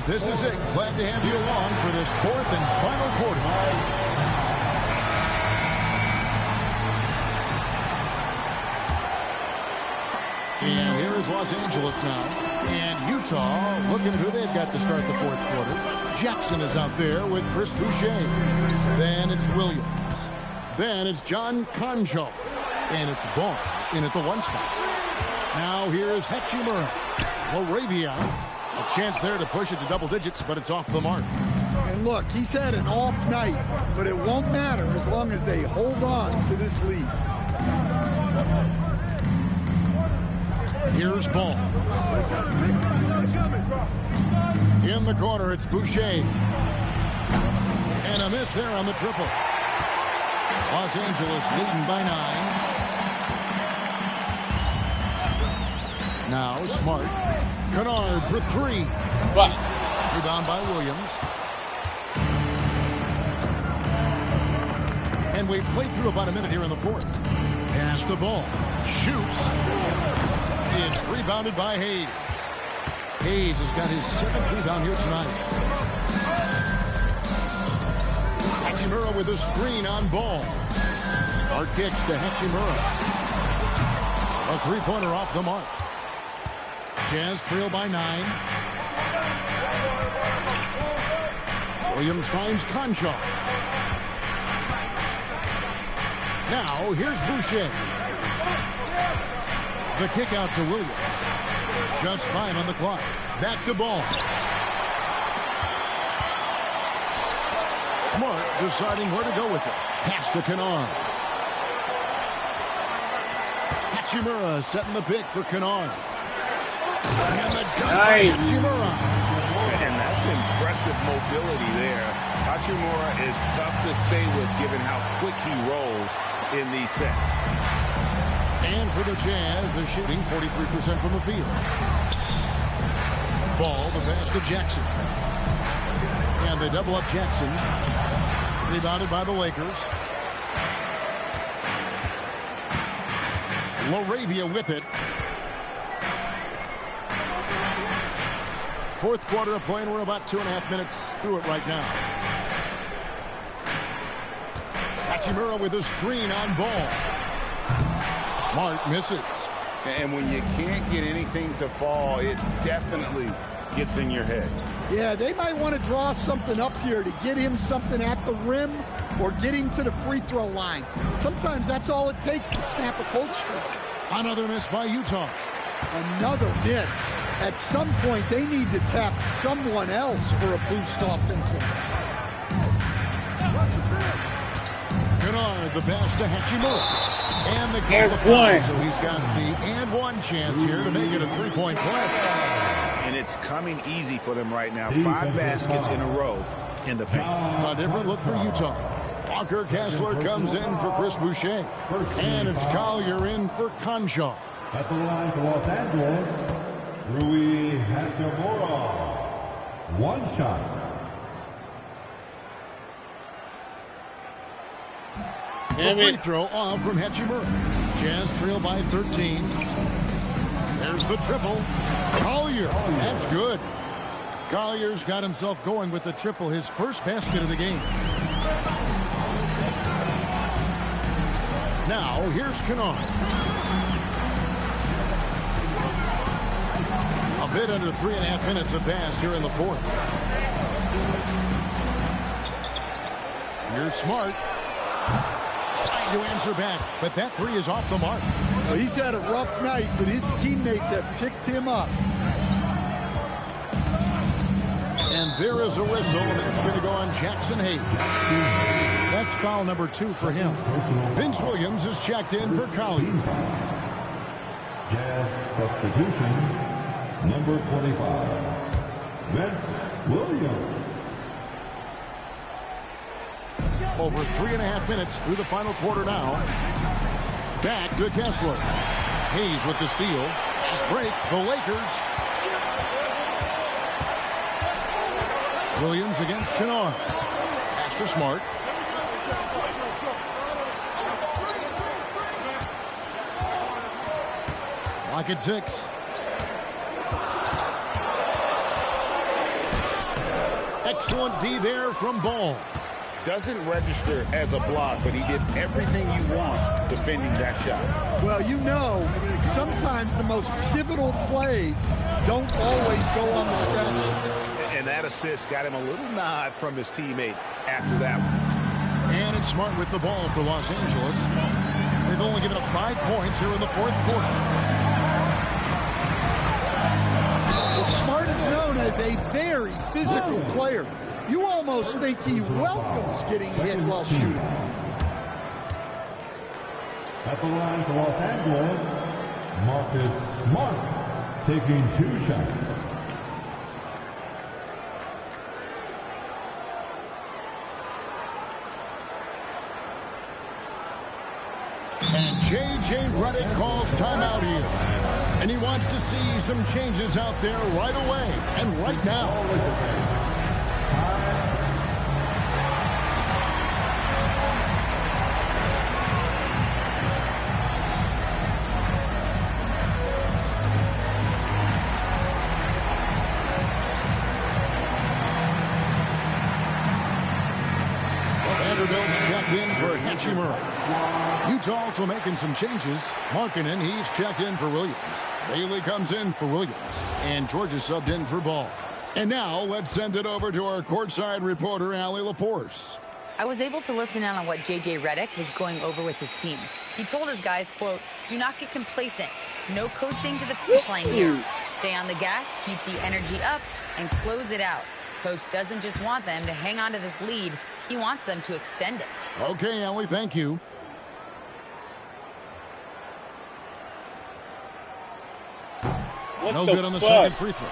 This is it. Glad to have you along for this fourth and final quarter. And here is Los Angeles now. And Utah looking at who they've got to start the fourth quarter. Jackson is out there with Chris Boucher. Then it's Williams. Then it's John Conjo. And it's Ball in at the 1 spot. Now here is Hachimura. Laravia. A chance there to push it to double digits, but it's off the mark. And look, he's had an off night, but it won't matter as long as they hold on to this lead. Here's Ball. In the corner, it's Boucher. And a miss there on the triple. Los Angeles leading by 9. Now Smart. Kennard for 3. What? Rebound by Williams. And we've played through about a minute here in the fourth. Pass the ball. Shoots. It's rebounded by Hayes. Hayes has got his 7th rebound here tonight. Hachimura with a screen on Ball. Smart kicks to Hachimura. A three-pointer off the mark. Jazz trail by 9. Williams finds Concho. Now here's Boucher. The kick out to Williams. Just 5 on the clock. Back to Ball. Smart deciding where to go with it. Pass to Kennard. Hachimura setting the pick for Kennard. And the dunk by Hachimura. And that's impressive mobility there. Hachimura is tough to stay with given how quick he rolls in these sets. And for the Jazz, they're shooting 43% from the field. Ball, the pass to Jackson. And they double up Jackson. Rebounded by the Lakers. Laravia with it. Fourth quarter of play, and we're about 2.5 minutes through it right now. Hachimura with a screen on Ball. Smart misses. And when you can't get anything to fall, it definitely gets in your head. Yeah, they might want to draw something up here to get him something at the rim or get him to the free throw line. Sometimes that's all it takes to snap a cold streak. Another miss by Utah. Another miss. At some point, they need to tap someone else for a boost offensively. Kennard, the pass to Hachimura. And the call to foul, so he's got the and one chance here to make it a 3-point play. And it's coming easy for them right now. 5 baskets in a row in the paint. A different look for Utah. Walker Kessler comes in for Chris Boucher. And it's Collier in for Conjo. At the line for Los Angeles, Rui Hachimura. 1 shot. The free throw off from Hachimura. Jazz trail by 13. There's the triple. Collier. That's good. Collier's got himself going with the triple, his first basket of the game. Now, here's Kennard. A bit under 3.5 minutes have passed here in the fourth. Here's Smart. Trying to answer back, but that 3 is off the mark. Well, he's had a rough night, but his teammates have picked him up. And there is a whistle, and that's going to go on Jackson Hayes. That's foul number 2 for him. Vince Williams is checked in for Collier. Jazz substitution, number 25, Vince Williams. Over 3.5 minutes through the final quarter now. Back to Kessler. Hayes with the steal. Fast break, the Lakers. Williams against Kennard. Pass to Smart. Clock at 6. Excellent D there from Ball. Doesn't register as a block, but he did everything you want defending that shot. Well, you know, sometimes the most pivotal plays don't always go on the stat sheet. And that assist got him a little nod from his teammate after that one. And it's Smart with the ball for Los Angeles. They've only given up 5 points here in the fourth quarter. Well, Smart is known as a very physical player. You almost think he welcomes getting hit while shooting. At the line for Los Angeles, Marcus Smart taking 2 shots. And J.J. Redick calls timeout here. And he wants to see some changes out there right away and right now. In for Hachimura. Utah also making some changes. Markkanen, he's checked in for Williams. Bailey comes in for Williams. And George is subbed in for Ball. And now let's send it over to our courtside reporter, Allie LaForce. I was able to listen in on what J.J. Redick was going over with his team. He told his guys, quote, "Do not get complacent. No coasting to the finish line here. Stay on the gas, keep the energy up, and close it out. Coach doesn't just want them to hang on to this lead. He wants them to extend it." Okay, Ellie, thank you. No good on the second free throw.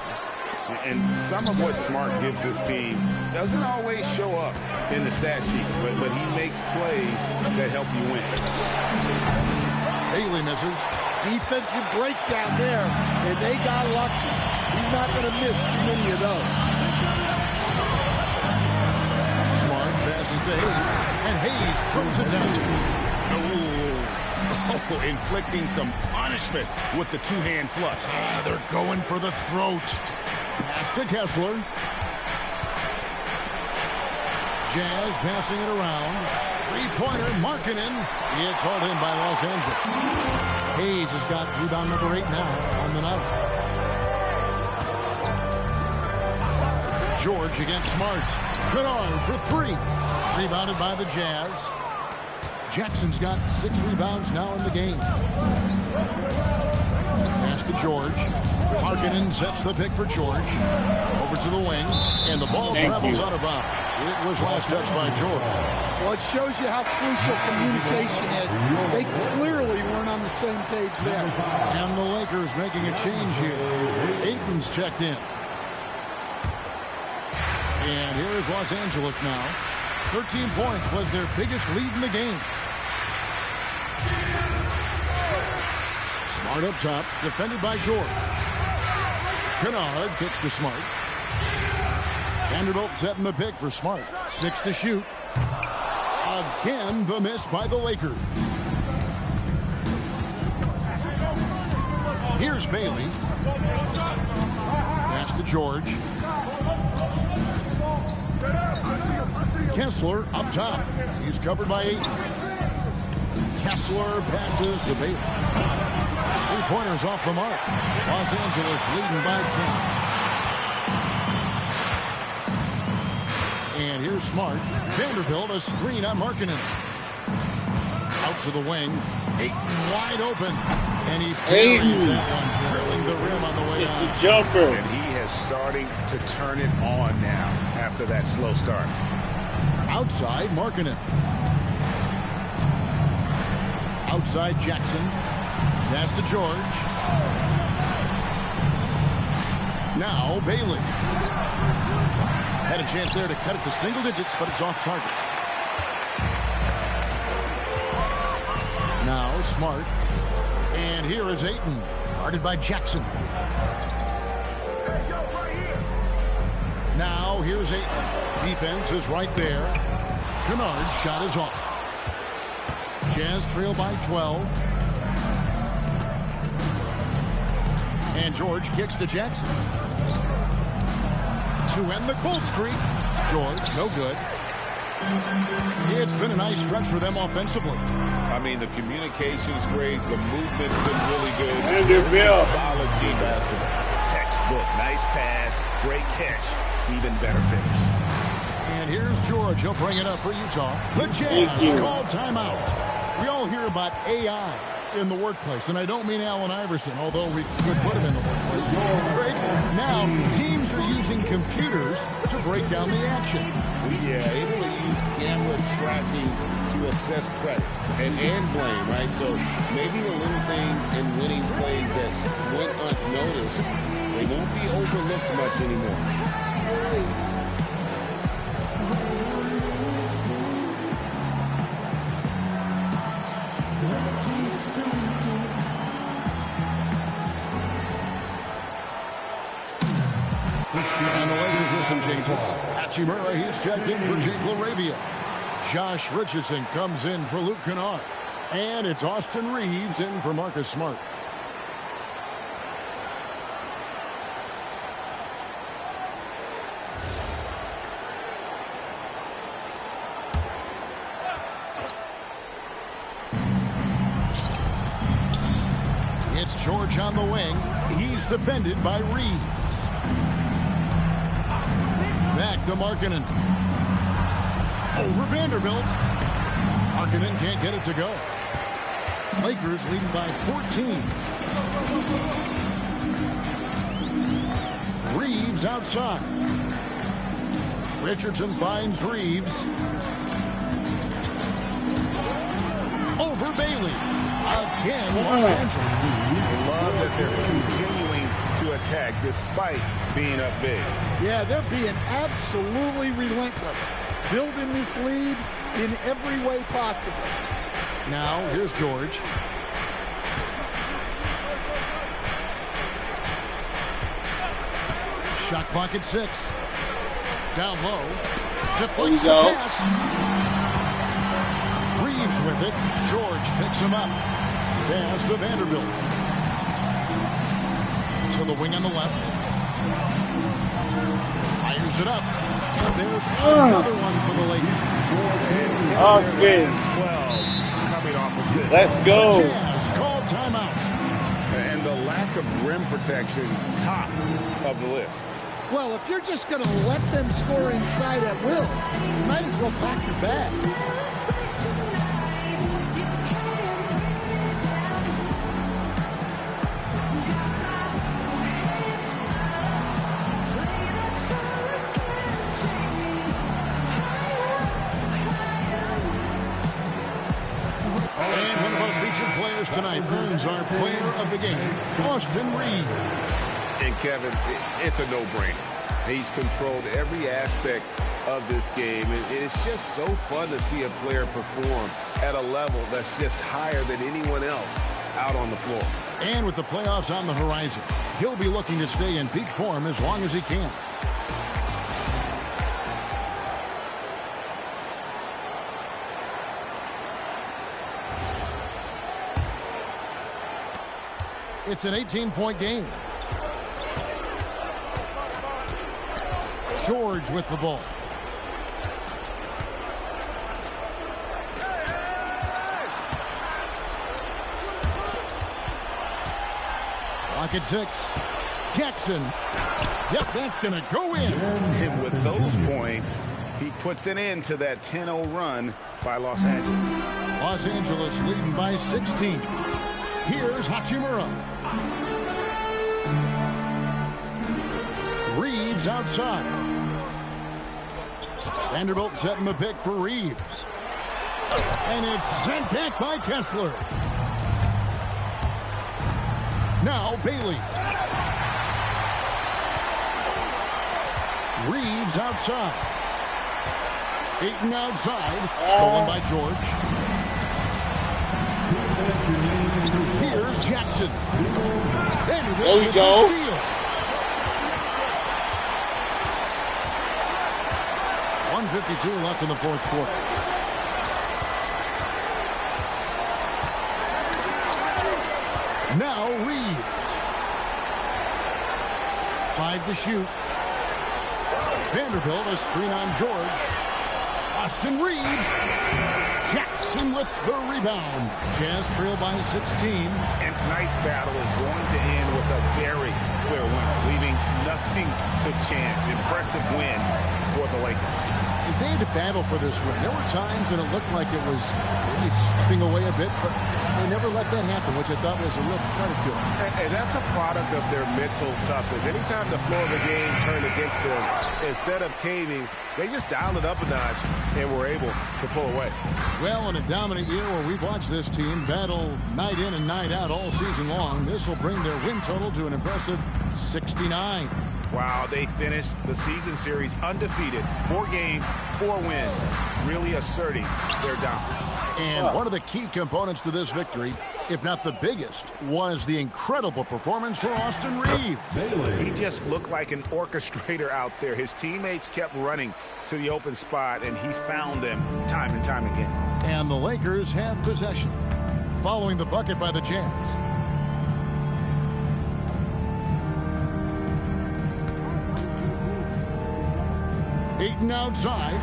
And some of what Smart gives this team doesn't always show up in the stat sheet, but he makes plays that help you win. Bailey misses. Defensive breakdown there, and they got lucky. He's not going to miss too many of those. Smart passes to Hayes, and Hayes throws it down. Oh, inflicting some punishment with the two-hand flush. They're going for the throat. Pass to Kessler. Jazz passing it around. Three-pointer, Markkanen. It's hauled in by Los Angeles. Hayes has got rebound number 8 now on the night. George against Smart. Kennard for 3. Rebounded by the Jazz. Jackson's got 6 rebounds now in the game. Pass to George. Markkanen sets the pick for George. Over to the wing, and the ball travels out of bounds. It was last touched by George. Well, it shows you how crucial communication is. They clearly weren't on the same page there. And the Lakers making a change here. Ayton's checked in. And here is Los Angeles now. 13 points was their biggest lead in the game. Smart up top, defended by George. Kennard kicks to Smart. Vanderbilt setting the pick for Smart. 6 to shoot. Again, the miss by the Lakers. Here's Bailey. Pass to George. Kessler up top. He's covered by 8. Kessler passes to Bailey. 3-pointers off the mark. Los Angeles leading by 10. And here's Smart. Vanderbilt a screen on Markkanen. Out to the wing. Ayton wide open. And he buries that one, drilling the rim on the way out. The jumper. And he is starting to turn it on now after that slow start. Outside, Markkanen. Outside, Jackson. Pass to George. Now, Bailey. Had a chance there to cut it to single digits, but it's off target. Now, Smart. And here is Ayton, guarded by Jackson. Now, here's Ayton. Defense is right there. Kennard's shot is off. Jazz trail by 12. And George kicks to Jackson. To end the cold streak, George, no good. It's been a nice stretch for them offensively. I mean, the communication's great. The movement's been really good. Vanderbilt. Solid team basketball. Textbook. Nice pass. Great catch. Even better finish. And here's George. He'll bring it up for Utah. The Jazz call timeout. We all hear about AI in the workplace, and I don't mean Allen Iverson, although we could put him in the workplace. Right now, teams are using computers to break down the action. Yeah, able to use camera tracking to assess credit and blame, right? So maybe the little things in winning plays that went unnoticed, they won't be overlooked much anymore. And the Lakers with some changes. Hachimura, he's checked in for Jake LaRavia. Josh Richardson comes in for Luke Kennard. And it's Austin Reeves in for Marcus Smart. It's George on the wing. He's defended by Reeves. Back to Markkanen. Over Vanderbilt. Markkanen can't get it to go. Lakers leading by 14. Reeves outside. Richardson finds Reeves. Over Bailey. Again, Los Angeles. I love that they're continuing to attack despite being up big. Yeah, they're being absolutely relentless. Building this lead in every way possible. Now, here's George. Shot clock at 6. Down low. Deflects the pass. Reeves with it. George picks him up. Pass to Vanderbilt. To the wing on the left. Fires it up. And there's another one for the Lakers. Austin. 12 coming off assist. Let's go. Jazz call timeout. And the lack of rim protection, top of the list. Well, if you're just going to let them score inside at will, you might as well pack your bags. And one of our featured players tonight earns our player of the game, Austin Reeves. And Kevin, it's a no-brainer. He's controlled every aspect of this game. It's just so fun to see a player perform at a level that's just higher than anyone else out on the floor. And with the playoffs on the horizon, he'll be looking to stay in peak form as long as he can. It's an 18-point game. George with the ball. Clock at 6. Jackson. Yep, that's going to go in. And with those points, he puts an end to that 10-0 run by Los Angeles. Los Angeles leading by 16. Here's Hachimura. Reeves outside. Vanderbilt setting the pick for Reeves. And it's sent back by Kessler. Now Bailey. Reeves outside. Ayton outside. Stolen by George. Here's Jackson. Vanderbilt there we go. Steal. 1:52 left in the fourth quarter. Now Reeves. 5 to shoot. Vanderbilt, a screen on George. Austin Reeves. Jackson with the rebound. Jazz trail by 16. And tonight's battle is going to end with a very clear winner, leaving nothing to chance. Impressive win for the Lakers. If they had to battle for this win, there were times when it looked like it was maybe slipping away a bit, but they never let that happen, which I thought was a real credit to them. And that's a product of their mental toughness. Anytime the flow of the game turned against them, instead of caving, they just dialed it up a notch and were able to pull away. Well, in a dominant year where we've watched this team battle night in and night out all season long, this will bring their win total to an impressive 69. Wow, they finished the season series undefeated. 4 games, 4 wins, really asserting their dominance. And one of the key components to this victory, if not the biggest, was the incredible performance for Austin Reeves. He just looked like an orchestrator out there. His teammates kept running to the open spot, and he found them time and time again. And the Lakers have possession, following the bucket by the Jazz. Ayton outside.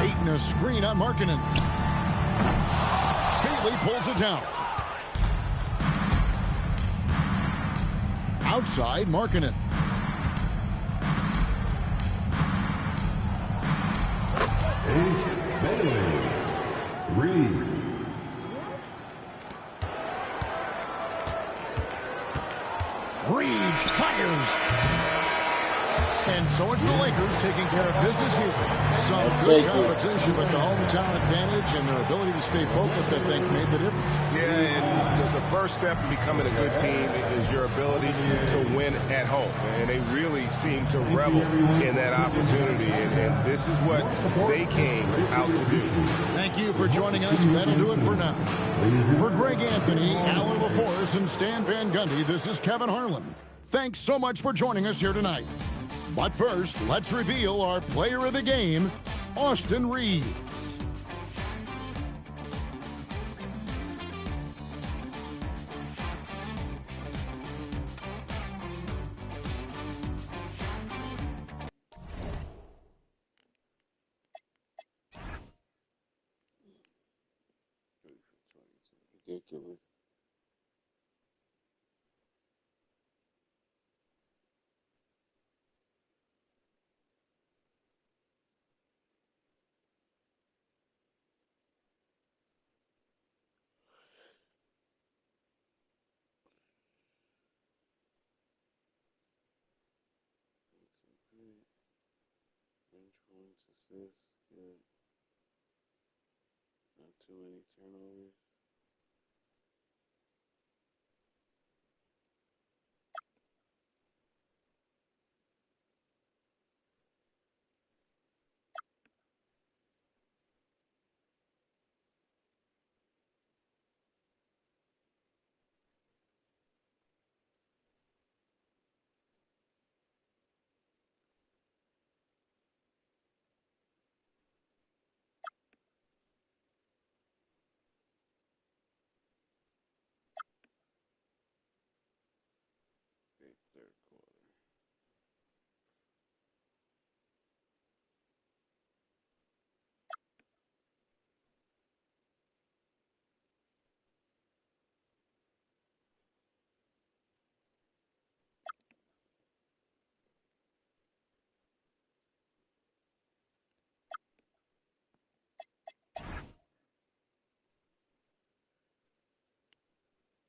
Ayton a screen on Markkanen. Bailey pulls it down. Outside Markkanen. Ace Bailey. 3. Reeves fires. And so it's the Lakers taking care of business here. Some good competition, but the hometown advantage and their ability to stay focused, I think, made the difference. Yeah, and the first step in becoming a good team is your ability to win at home. And they really seem to revel in that opportunity. And this is what they came out to do. Thank you for joining us. That'll do it for now. For Greg Anthony, Alan LaForce, and Stan Van Gundy, this is Kevin Harlan. Thanks so much for joining us here tonight. But first, let's reveal our player of the game, Austin Reeves. Ridiculous. Bench points, assists, good. Not too many turnovers. Big third quarter.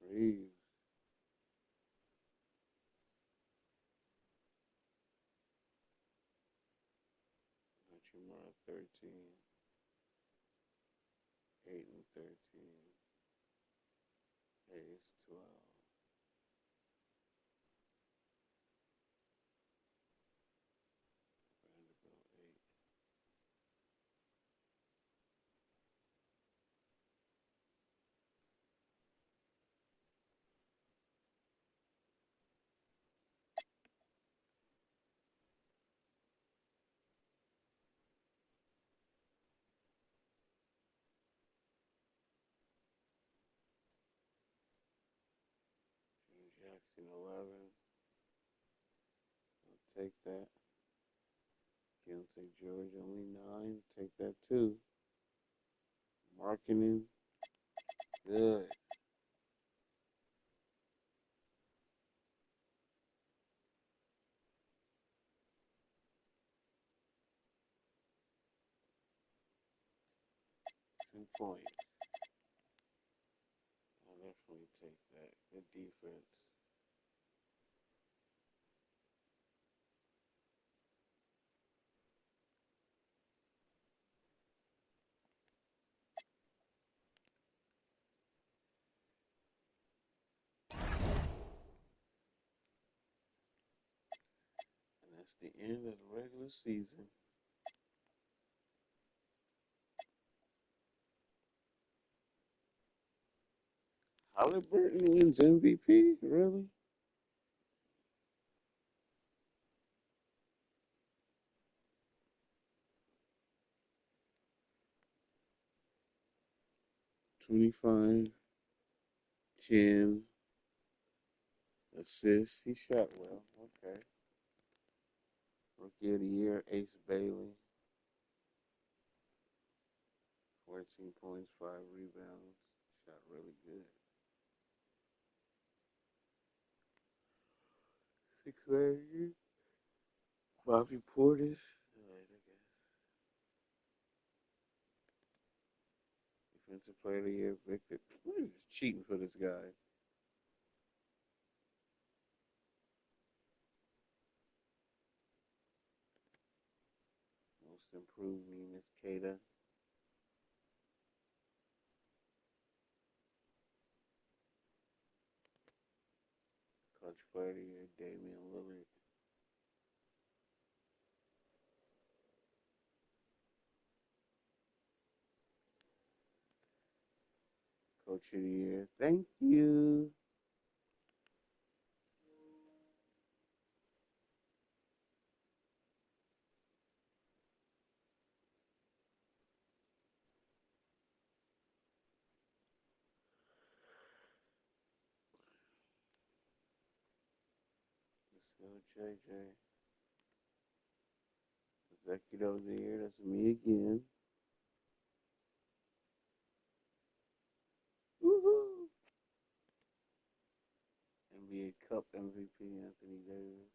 Reeves. Hachimura 13. 8 and 13. Hayes 12. Vanderbilt 8. Jackson 11. take that. Keontae George only 9. Take that too. Marketing. Good. Points. I'll definitely take that. Good defense. And that's the end of the regular season. Halliburton wins MVP? Really? $25, 10 assists. He shot well. Okay. Rookie of the year, Ace Bailey. 14 points, 5 rebounds. Shot really good. 6 Bobby Portis. All right, I guess. Defensive player of the year, Victor. What is cheating for this guy? Most improved, Miss Kata. Clutch player of the year, Damian Lillard. Coach of the year. Thank you. Let's go, JJ. Executive of the year. That's me again. Woohoo! NBA Cup MVP, Anthony Davis.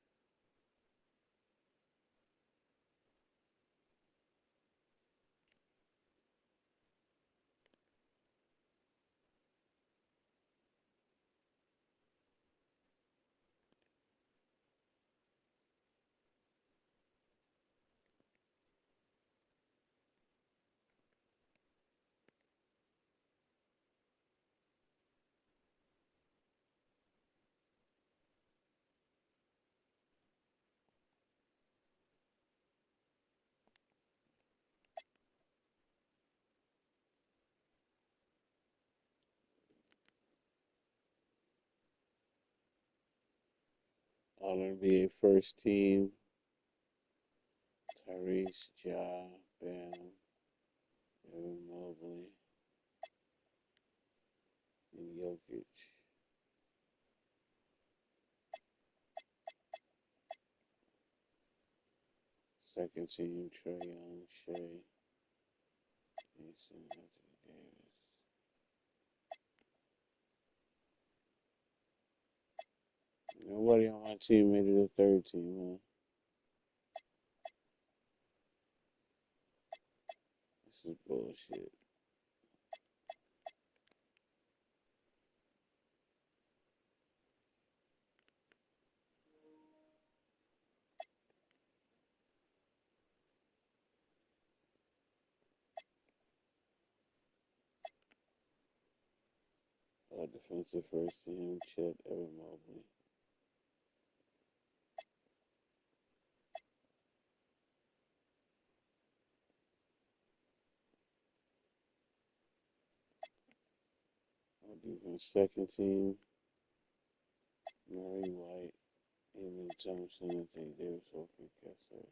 All NBA first team. Tyrese, Ja, Bam, Evan Mobley, and Jokic. Second team, Trae Young, Shea, Jason, Anthony Davis. Nobody on my team made it a third team, huh? This is bullshit. Defensive first team, Chet, Evan Mobley. Defense second team, Murray White, Evan Thompson, Anthony Davis, Walker Kessler.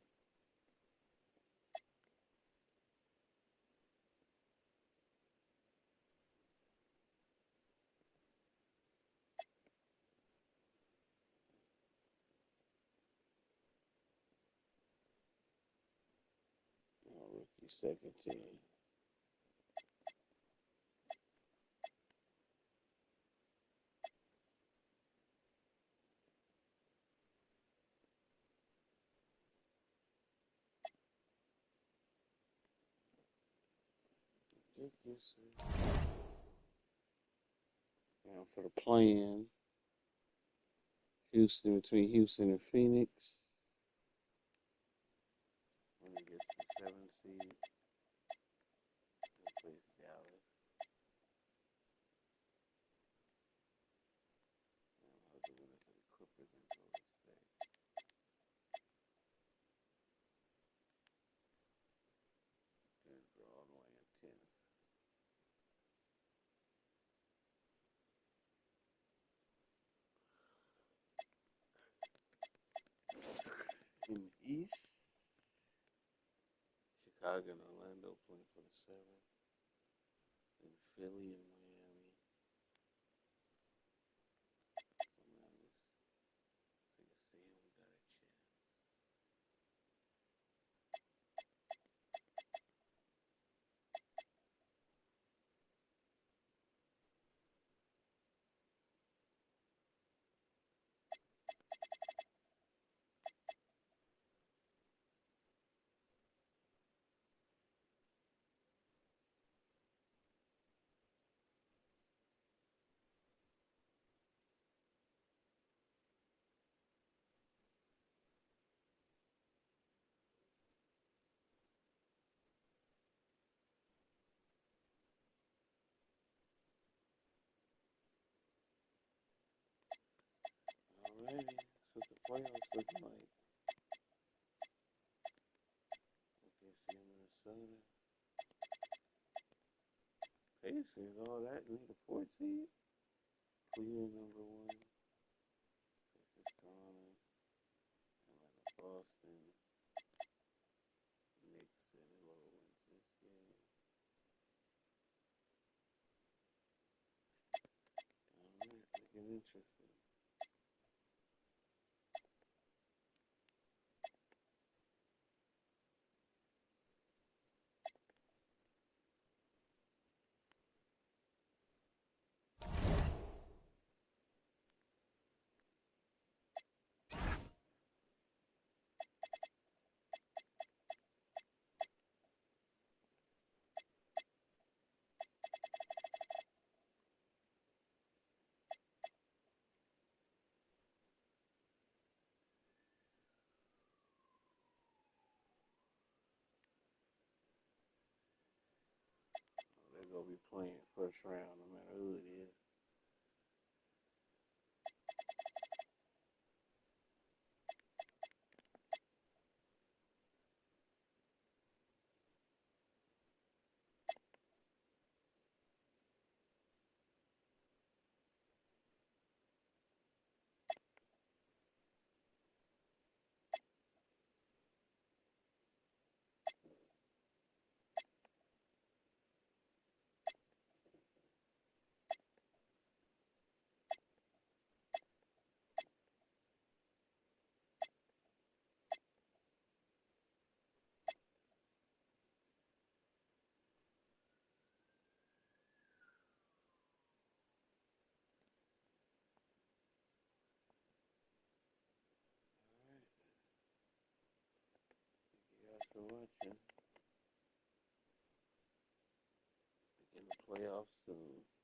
Second team. Now for the play-in, Houston between Houston and Phoenix. When it gets to the 7th seed, it plays Dallas. And I'll have the winner for the Clippers and Golden State. Denver all the way in 10th. In the East, Chicago and Orlando playing for the 7th. And Philly and Miami. So now let's take a see who we got a chance. Alrighty, that's what the playoffs looking like. OKC and Minnesota. Pacers, all that, need a 4th seed. Cleveland number 1. Pacers, Toronto. Atlanta, Boston. Knicks and Low wins this game. Alright, looking interesting. They're going to be playing first round no matter who it is. Thank you guys for watching. Begin the playoffs soon.